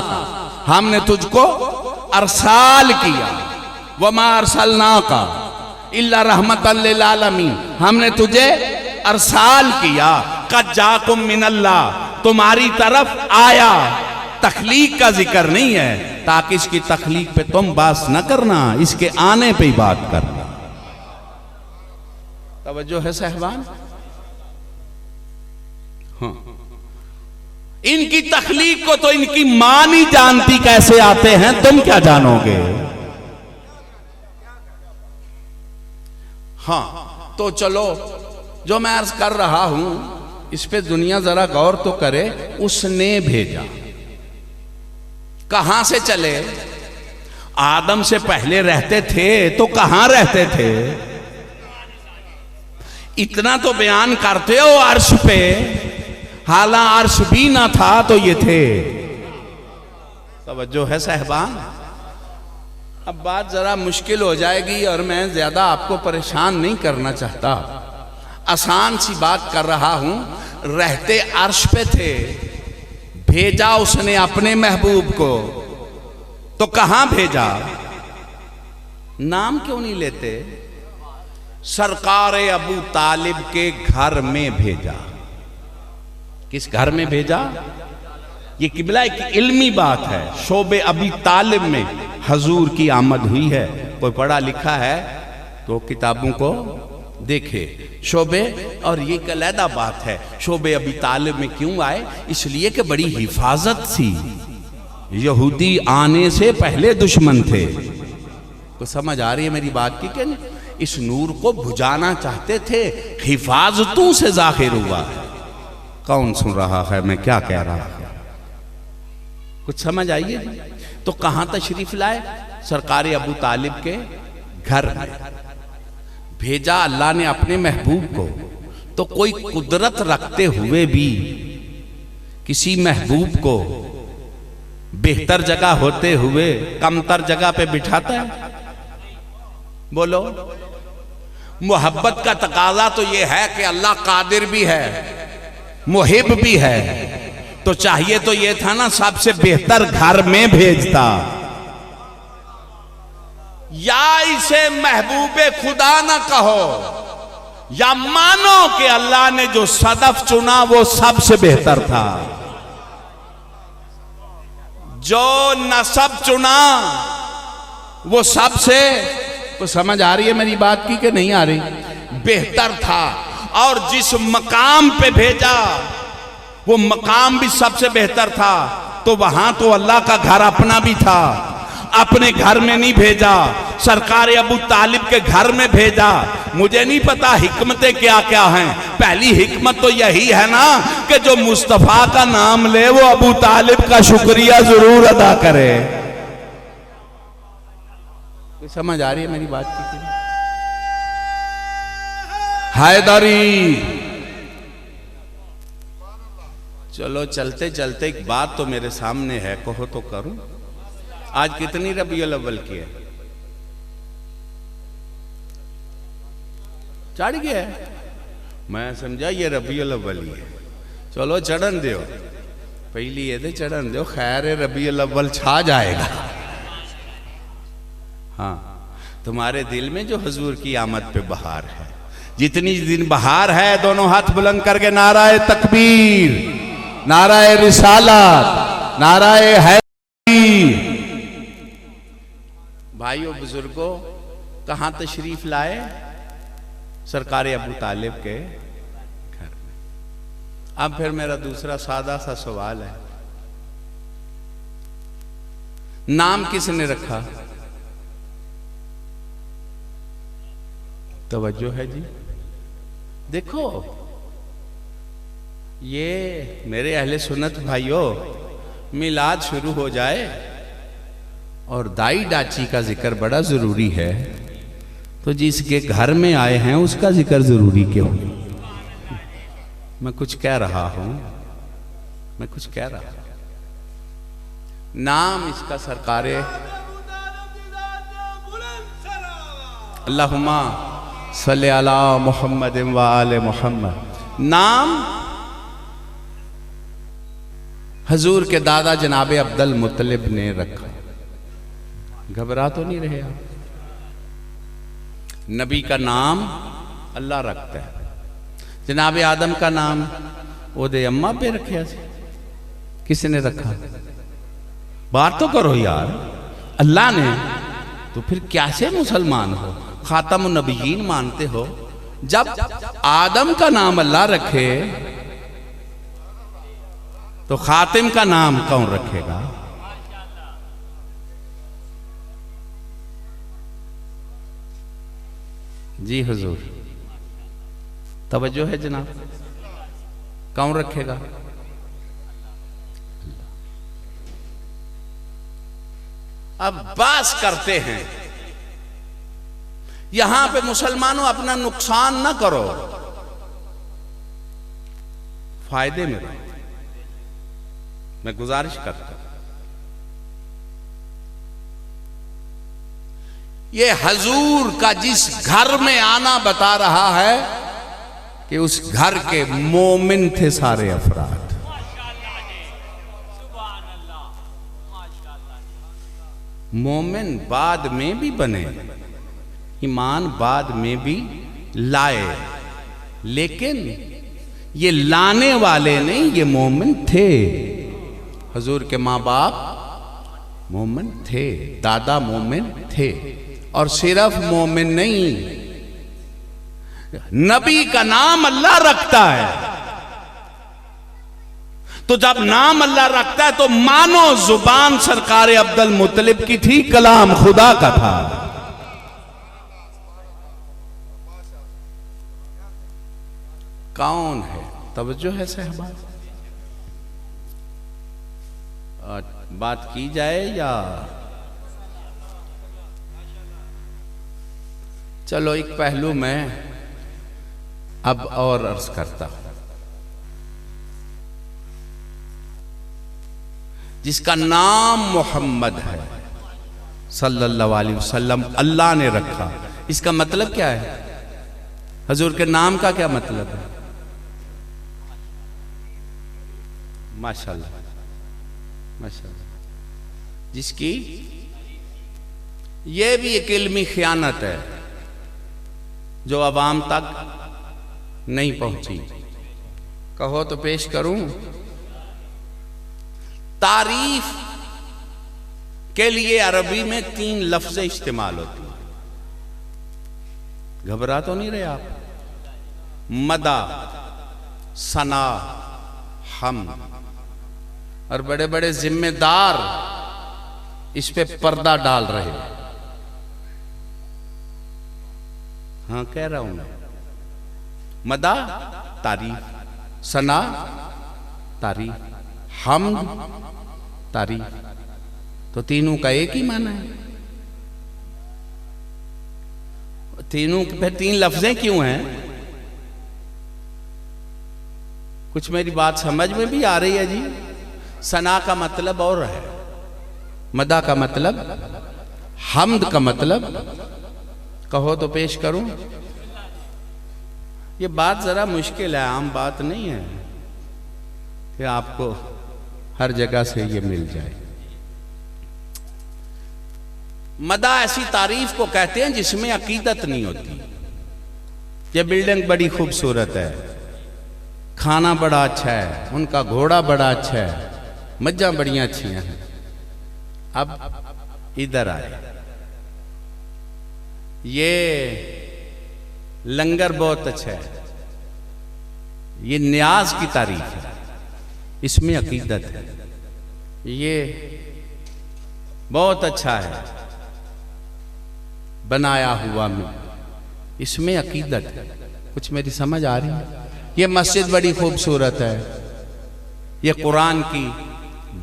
हमने तुझको अरसाल किया। वमा अरसलना का इल्ला रहमतल लिल आलमीन, हमने तुझे अरसाल किया। कद जाकुम मिनल्लाह, तुम्हारी तरफ आया। तख्लीक का जिक्र नहीं है, ताकि इसकी तख्लीक पे तुम बात न करना, इसके आने पे ही बात करना। तवज्जो है साहबान? हाँ। इनकी तख्लीक को तो इनकी मां नहीं जानती कैसे आते हैं, तुम क्या जानोगे? हाँ, तो चलो जो मैं अर्ज कर रहा हूं इस पे दुनिया जरा गौर तो करे। उसने भेजा। कहां से चले? आदम से पहले रहते थे तो कहां रहते थे? इतना तो बयान करते हो अर्श पे, हाला अर्श भी ना था तो ये थे। तवज्जो है साहबान? अब बात जरा मुश्किल हो जाएगी और मैं ज्यादा आपको परेशान नहीं करना चाहता। आसान सी बात कर रहा हूं। रहते अर्श पे थे, भेजा उसने अपने महबूब को। तो कहां भेजा? नाम क्यों नहीं लेते? सरकार अबू तालिब के घर में भेजा। किस घर में भेजा? ये किबला एक इल्मी बात है। शोबे अबी तालिब में हजूर की आमद हुई है। कोई पढ़ा लिखा है तो किताबों को देखे। शोबे, और ये एक अलहदा बात है, शोबे अबी तालिब में क्यों आए? इसलिए कि बड़ी हिफाजत थी। यहूदी आने से पहले दुश्मन थे। तो समझ आ रही है मेरी बात की कि नहीं? इस नूर को बुझाना चाहते थे, हिफाजतों से जाहिर हुआ। कौन सुन रहा है मैं क्या कह रहा हूं? कुछ समझ आइए। तो कहां तशरीफ लाए? सरकार अबू तालिब के घर में भेजा अल्लाह ने अपने महबूब को। तो कोई कुदरत रखते हुए भी किसी महबूब को बेहतर जगह होते हुए कमतर जगह पे बिठाता है? बोलो। मोहब्बत का तकाजा तो यह है कि अल्लाह कादिर भी है, मुहिब भी है, तो चाहिए तो यह था ना सबसे बेहतर घर में भेजता। या इसे महबूबे खुदा ना कहो, या मानो कि अल्लाह ने जो सदफ चुना वो सबसे बेहतर था। जो नसब चुना वो सबसे, तो समझ आ रही है मेरी बात की कि नहीं आ रही? बेहतर था। और जिस मकाम पे भेजा वो मकाम भी सबसे बेहतर था। तो वहां तो अल्लाह का घर अपना भी था। अपने घर में नहीं भेजा, सरकार अबू तालिब के घर में भेजा। मुझे नहीं पता हिकमतें क्या क्या हैं। पहली हिकमत तो यही है ना कि जो मुस्तफा का नाम ले वो अबू तालिब का शुक्रिया जरूर अदा करे। समझ आ रही है मेरी बात की? हैदरी। चलो चलते चलते एक बात तो मेरे सामने है, कहो तो करूं। आज कितनी रबीउल अव्वल की है? चढ़ गया है? मैं समझा ये रबीउल अव्वल ही है। चलो चढ़न दो, पहली ये चढ़न दो, खैर रबीउल अव्वल छा जाएगा। हाँ, तुम्हारे दिल में जो हुजूर की आमद पे बहार है, जितनी दिन बहार है, दोनों हाथ बुलंद करके नाराए तकबीर, नाराए रिसालत, नाराए हैदरी। भाइयों बुजुर्गों, कहां तशरीफ लाए? सरकार अबू तालिब के घर में। अब फिर मेरा दूसरा सादा सा सवाल है, नाम किसने रखा? तवज्जो है जी? देखो, ये मेरे अहले सुन्नत भाइयों, मिलाद शुरू हो जाए और दाई डाची का जिक्र बड़ा जरूरी है, तो जिसके घर में आए हैं उसका जिक्र जरूरी क्यों? मैं कुछ कह रहा हूं, मैं कुछ कह रहा हूं। नाम इसका सरकारे अल्लाहुम्मा सल्ले अला मुहम्मद व आले मुहम्मद। नाम हजूर के दादा जनाब अब्दुल मुत्तलिब ने रखा। घबरा तो नहीं रहे आप? नबी का नाम अल्लाह रखता है। जनाब आदम का नाम ओदे अम्मा पे रखे, किसने रखा? बात तो करो यार, अल्लाह ने। तो फिर कैसे मुसलमान हो, खातमुन नबीयीन मानते हो? जब आदम का नाम अल्लाह रखे तो खातिम का नाम कौन रखेगा? जी हुजूर, तवज्जो है जनाब, कौन रखेगा? अब बात करते हैं, यहां पे मुसलमानों अपना नुकसान ना करो, फायदे में रहो। मैं गुजारिश करता हूं, ये हजूर का जिस घर में आना बता रहा है कि उस घर के मोमिन थे सारे अफराद। मोमिन बाद में भी बने, ईमान बाद में भी लाए, लेकिन ये लाने वाले नहीं, ये मोमिन थे। हुजूर के माँ बाप मोमिन थे, दादा मोमिन थे। और सिर्फ मोमिन नहीं, नबी का नाम अल्लाह रखता है, तो जब नाम अल्लाह रखता है तो मानो जुबान सरकार अब्दुल मुत्तलिब की थी, कलाम खुदा का था। कौन है? तवज्जो है सहबा? बात की जाए या चलो एक पहलू मैं अब और अर्ज करता हूं। जिसका नाम मोहम्मद है सल्लल्लाहु अलैहि वसल्लम, अल्लाह ने रखा, इसका मतलब क्या है? हुजूर के नाम का क्या मतलब है? माशाल्लाह माशाल्लाह। जिसकी ये भी एक इल्मी खयानत है जो अवाम तक नहीं पहुंची। कहो तो पेश करूं। तारीफ के लिए अरबी में 3 लफ्ज़ इस्तेमाल होती हैं। घबरा तो नहीं रहे आप? मदा, सना, हम। और बड़े बड़े जिम्मेदार इस पे पर्दा डाल रहे हैं। हाँ कह रहा हूं मैं। मदा तारीफ, सना तारीफ, हमद तारीफ, तो तीनों का एक ही माना है। तीनों फिर 3 लफ्जें क्यों हैं? कुछ मेरी बात समझ में भी आ रही है जी? सना का मतलब और है, मदा का मतलब, हमद का मतलब। कहो तो पेश करूं। ये बात जरा मुश्किल है, आम बात नहीं है कि आपको हर जगह से ये मिल जाए। मदा ऐसी तारीफ को कहते हैं जिसमें अकीदत नहीं होती। ये बिल्डिंग बड़ी खूबसूरत है, खाना बड़ा अच्छा है, उनका घोड़ा बड़ा अच्छा है, मज्जा बड़ियां अच्छी हैं। अब इधर आए, ये लंगर बहुत अच्छा है, ये न्याज की तारीफ है, इसमें अकीदत है। ये बहुत अच्छा है, बनाया हुआ में, इसमें अकीदत है। कुछ मेरी समझ आ रही है? ये मस्जिद बड़ी खूबसूरत है, ये कुरान की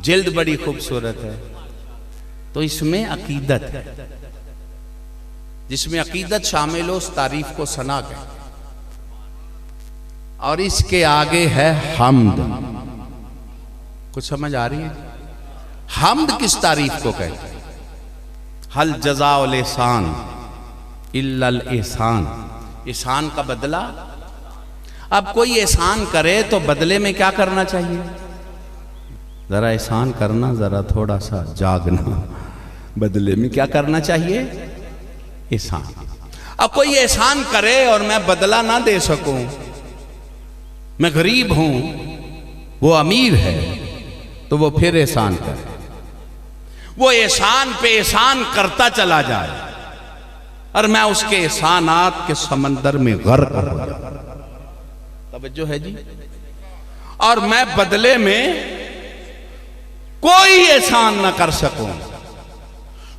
जिल्द बड़ी खूबसूरत है, तो इसमें अकीदत है। जिसमें अकीदत शामिल हो उस तारीफ को सना कहते हैं। और इसके आगे है हमद। कुछ समझ आ रही है? हमद किस तारीफ को कहते हैं? हल जज़ाउल एहसान इल्लल एहसान, एहसान का बदला। अब कोई एहसान करे तो बदले में क्या करना चाहिए? जरा एहसान करना, जरा थोड़ा सा जागना, बदले में क्या करना चाहिए? एहसान। अब कोई एहसान करे और मैं बदला ना दे सकूं, मैं गरीब हूं, वो अमीर है, तो वो फिर एहसान करे। वो एहसान पे एहसान करता चला जाए और मैं उसके एहसानात के समंदर में गर्क हो जाऊं। तवज्जो है जी? और मैं बदले में कोई एहसान ना कर सकूं,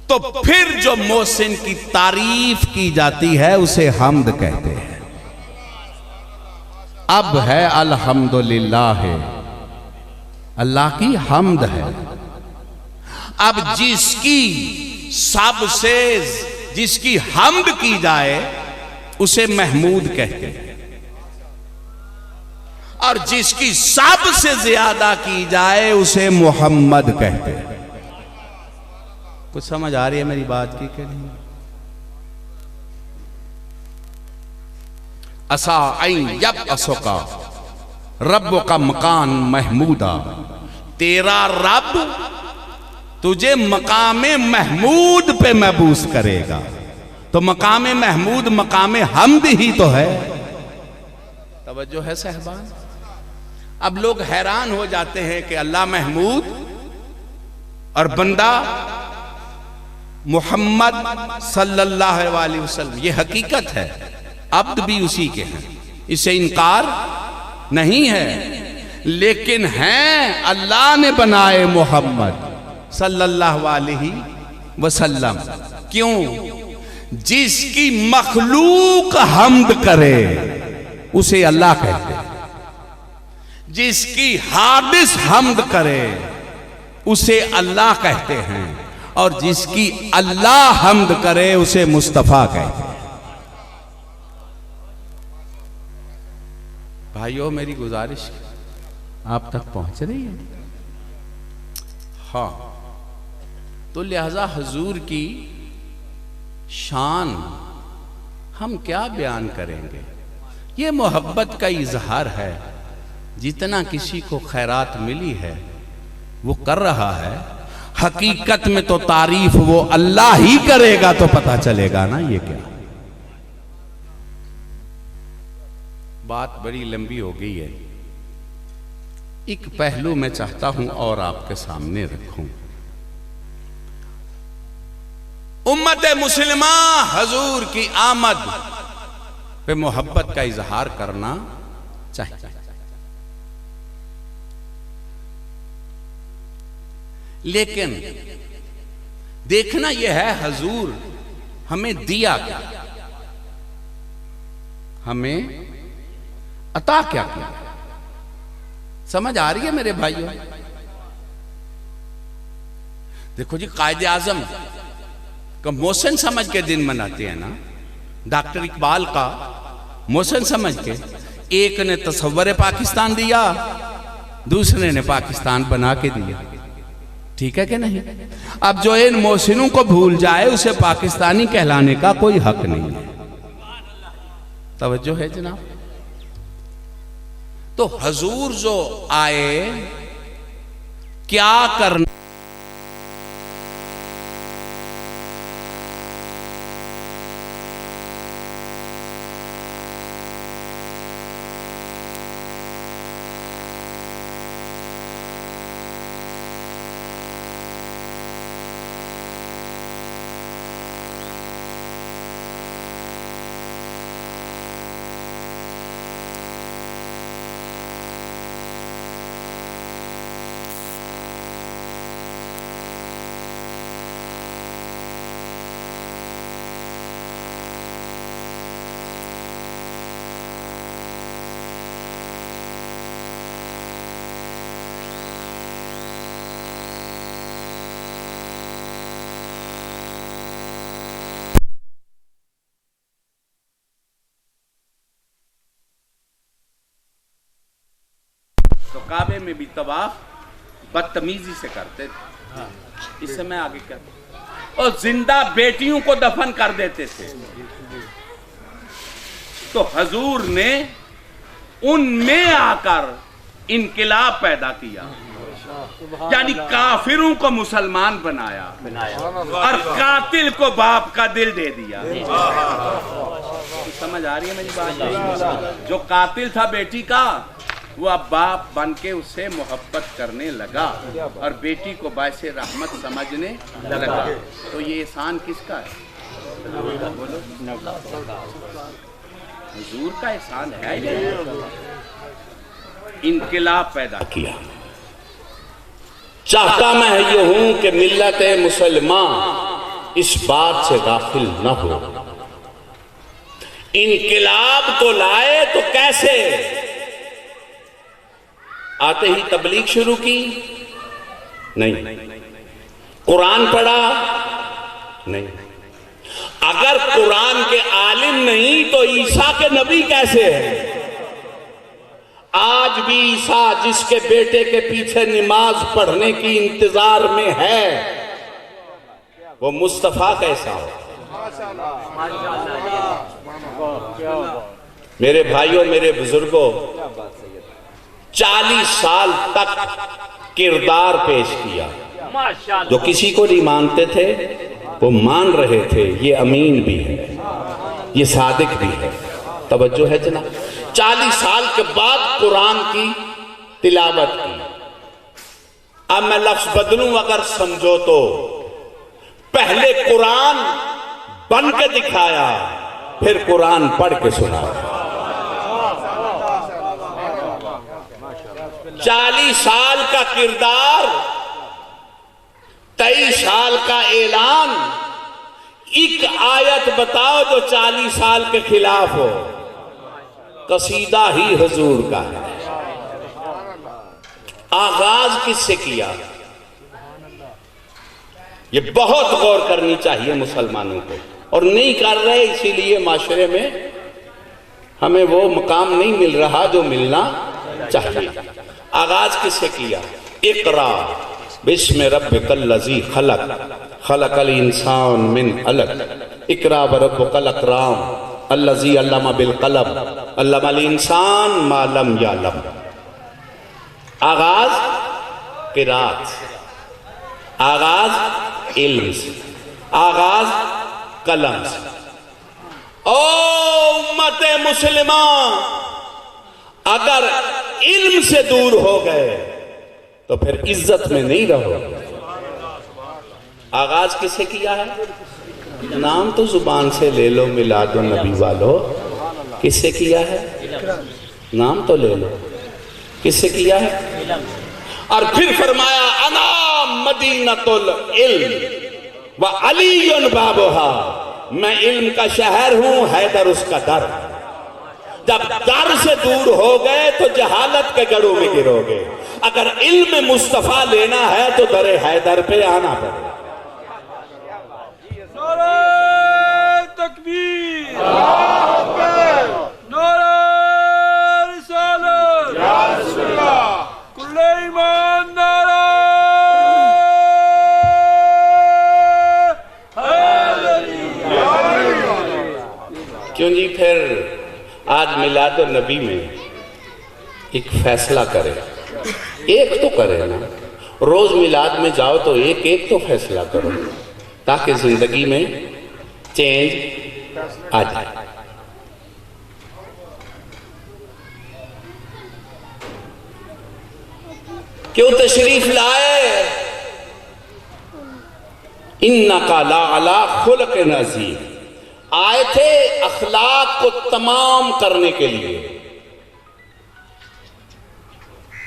तो फिर जो मोहसिन की तारीफ की जाती है उसे हमद कहते हैं। अब है अल्हम्दुलिल्लाह, अल्लाह की हमद है। अब जिसकी हमद की जाए उसे महमूद कहते हैं, और जिसकी सबसे ज्यादा की जाए उसे मोहम्मद कहते हैं। कुछ समझ आ रही है मेरी बात की कि नहीं? असा यब असोका रब का मकान महमूदा, तेरा रब तुझे मकामे महमूद पे महबूस करेगा। तो मकामे महमूद मकामे हम्द ही तो है। तवज्जो है साहबान। अब लोग हैरान हो जाते हैं कि अल्लाह महमूद और बंदा मोहम्मद सल्लल्लाहु अलैहि वसल्लम, ये हकीकत है। अब्द भी उसी के हैं, इससे इनकार नहीं है। लेकिन हैं अल्लाह ने बनाए मोहम्मद सल्लल्लाहु अलैहि वसल्लम। क्यों? जिसकी मखलूक हम्द करे उसे अल्लाह कहते हैं, जिसकी हादिस हम्द करे उसे अल्लाह कहते हैं, और जिसकी अल्लाह हम्द करे उसे मुस्तफा कहते हैं। भाइयों, मेरी गुजारिश आप तक पहुंच रही है? हाँ, तो लिहाजा हुजूर की शान हम क्या बयान करेंगे। ये मोहब्बत का इजहार है। जितना किसी को खैरात मिली है वो कर रहा है। हकीकत में तो तारीफ वो अल्लाह ही करेगा, तो पता चलेगा ना ये क्या। बात बड़ी लंबी हो गई है। एक पहलू मैं चाहता हूं और आपके सामने रखूं। उम्मत मुस्लिमा हजूर की आमद पे मोहब्बत का इजहार करना चाहिए। लेकिन देखना यह है हजूर हमें दिया क्या, हमें अता क्या किया। समझ आ रही है मेरे भाइयों? देखो जी, कायदे आजम का मोशन समझ के दिन मनाते हैं ना, डॉक्टर इकबाल का मोशन समझ के। एक ने तस्वर पाकिस्तान दिया, दूसरे ने पाकिस्तान बना के दिया। ठीक है कि नहीं? अब जो इन मोहसिनों को भूल जाए उसे पाकिस्तानी कहलाने का कोई हक नहीं है। तवज्जो है जनाब? तो हजूर जो आए क्या करना, तो काबे में भी तवाफ बदतमीजी से करते थे। इससे मैं आगे क्या, और जिंदा बेटियों को दफन कर देते थे। तो हजूर ने उनमें आकर इनकिलाब पैदा किया, यानी काफिरों को मुसलमान बनाया और कातिल को बाप का दिल दे दिया। समझ आ रही है मेरी बात? जो कातिल था बेटी का, वो अब बाप बन के उससे मोहब्बत करने लगा और बेटी को बायसे रहमत समझने लगा। तो ये एहसान किसका है? बोलो, हुजूर का एहसान है। इनकिलाब पैदा किया। चाहता मैं ये हूं कि मिल्लत मुसलमान इस बात से गाफिल न हो। इनकिलाब तो लाए तो कैसे? आते ही तबलीग शुरू की? नहीं। कुरान पढ़ा? नहीं। अगर कुरान के आलिम नहीं तो ईसा के नबी कैसे हैं? आज भी ईसा जिसके बेटे के पीछे नमाज पढ़ने की इंतजार में है, वो मुस्तफा कैसा हो? मेरे भाइयों, मेरे बुजुर्गों, 40 साल तक किरदार पेश किया। जो किसी को नहीं मानते थे वो मान रहे थे, ये अमीन भी है, ये सादिक भी है। तवज्जो है जना। 40 साल के बाद कुरान की तिलावत की। अब मैं लफ्ज बदलूं अगर समझो तो, पहले कुरान बन के दिखाया, फिर कुरान पढ़ के सुनाया। 40 साल का किरदार, 23 साल का ऐलान। एक आयत बताओ जो 40 साल के खिलाफ हो। कसीदा ही हुजूर का है। आगाज किससे किया? ये बहुत गौर करनी चाहिए मुसलमानों को, और नहीं कर रहे, इसीलिए माशरे में हमें वो मुकाम नहीं मिल रहा जो मिलना चाहिए। आगाज किससे किया? इकरा बिस्म रब्बिकल लज़ी खलक, खलकल इंसान मिन अलक, इकरा व रब्बुकल अकराम, अल्लज़ी अल्लमा बिल कलम, अल्लमल इंसान मा लम यालम। आगाज किरात, आगाज इल्म से, आगाज कलम से। ओ उम्मते मुस्लिमा, अगर इल्म से दूर हो गए तो फिर इज्जत में नहीं रहोगे। आगाज किसे किया है? नाम तो जुबान से ले लो, मिलादो नबी वालो। किससे किया है? नाम तो ले लो, किससे किया है? और फिर फरमाया अना मदीनतुल इल्म व अलीयुन बाबुहा, मैं इल्म का शहर हूं, हैदर उसका दर। जब दर से दूर हो गए तो जहालत के गढ़ों में गिरोगे। अगर इल्म मुस्तफा लेना है तो दरे हैदर पे आना पड़ेगा। नारे तकबीर, नारे रिसालत, या रसूलल्लाह, कुल्ले ईमान, नारे हैदरी। क्यों जी? फिर आज मिलाद नबी में एक फैसला करे, एक तो करे ना। रोज मिलाद में जाओ तो एक एक तो फैसला करो, ताकि जिंदगी में चेंज आ जाए। क्यों तशरीफ लाए? इन्नका ला अला खुल्क़िन अज़ीम। आए थे अखलाक को तमाम करने के लिए,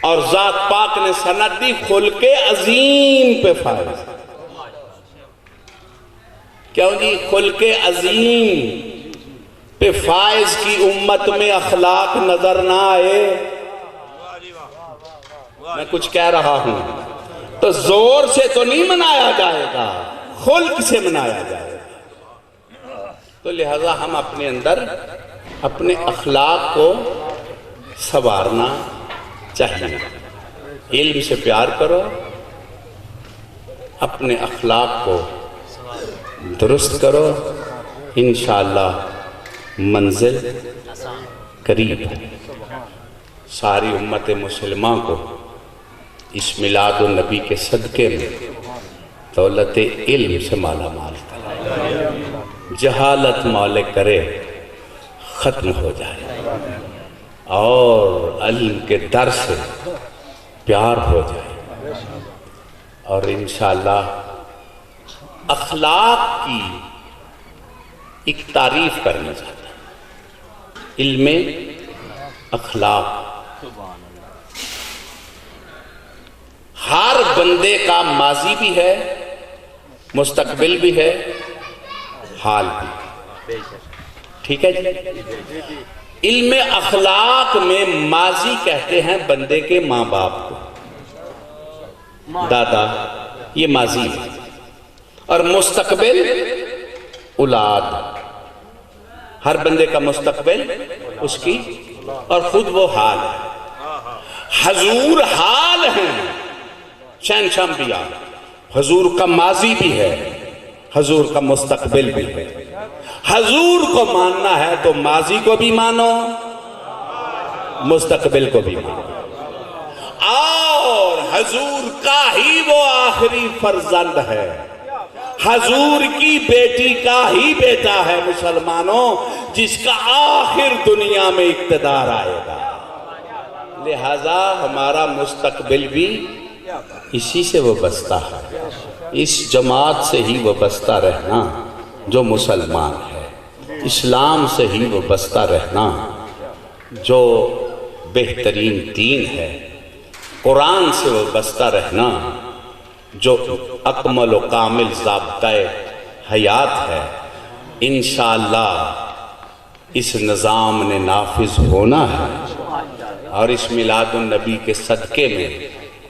और जात पाक ने सनद दी खुल्क़े अजीम पे फायज। क्यों जी? खुल्क़े अजीम पे फायज की उम्मत में अखलाक नजर ना आए। मैं कुछ कह रहा हूं तो जोर से तो नहीं मनाया जाएगा, खुल्क से मनाया जाएगा। तो लिहाजा हम अपने अंदर अपने अखलाक को संवारना चाहिए। इल्म से प्यार करो, अपने अखलाक को दुरुस्त करो, इंशाअल्लाह मंजिल करीब है। सारी उम्मत मुसलमा को इस मिलाद नबी के सदक़े में दौलत इल्म से माला माल करे, जहालत मौले करे ख़त्म हो जाए, और इल्म के दर से प्यार हो जाए, और इंशाअल्लाह अखलाक की एक तारीफ करना चाहता हूँ। इल्म अखलाक हर बंदे का माजी भी है, मुस्तकबिल भी है, हाल भी। ठीक है जी? इल्म अखलाक में माजी कहते हैं बंदे के माँ बाप को, दादा, ये माजी है। और मुस्तकबिल औलाद, हर बंदे का मुस्तकबिल उसकी, और खुद वो हाल है। हजूर हाल है, शहंशाह अंबिया। हजूर का माजी भी है, हजूर का मुस्तकबिल भी है। हजूर को मानना है तो माजी को भी मानो, मुस्तकबिल को भी मानो। और हजूर का ही वो आखिरी फर्जंद है, हजूर की बेटी का ही बेटा है मुसलमानों, जिसका आखिर दुनिया में इक्तदार आएगा। लिहाजा हमारा मुस्तकबिल भी इसी से वाबस्ता है, इस जमात से ही वाबस्ता रहना जो मुसलमान है, इस्लाम से ही वाबस्ता रहना जो बेहतरीन दीन है, कुरान से वाबस्ता रहना जो अकमल व कामिल ज़ाब्ता-ए हयात है। इंशाअल्लाह इस निज़ाम ने नाफिज होना है और इस मिलादुन नबी के सदक़े में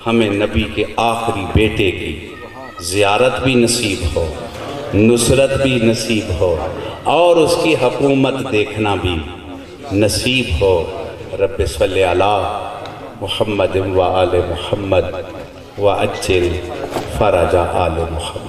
हमें नबी के आखिरी बेटे की ज़ियारत भी नसीब हो, नुसरत भी नसीब हो और उसकी हुकूमत देखना भी नसीब हो। रब्बि सल्लि अला मुहम्मद व आले मुहम्मद व अज्जिल फरजा आले मुहम्मद।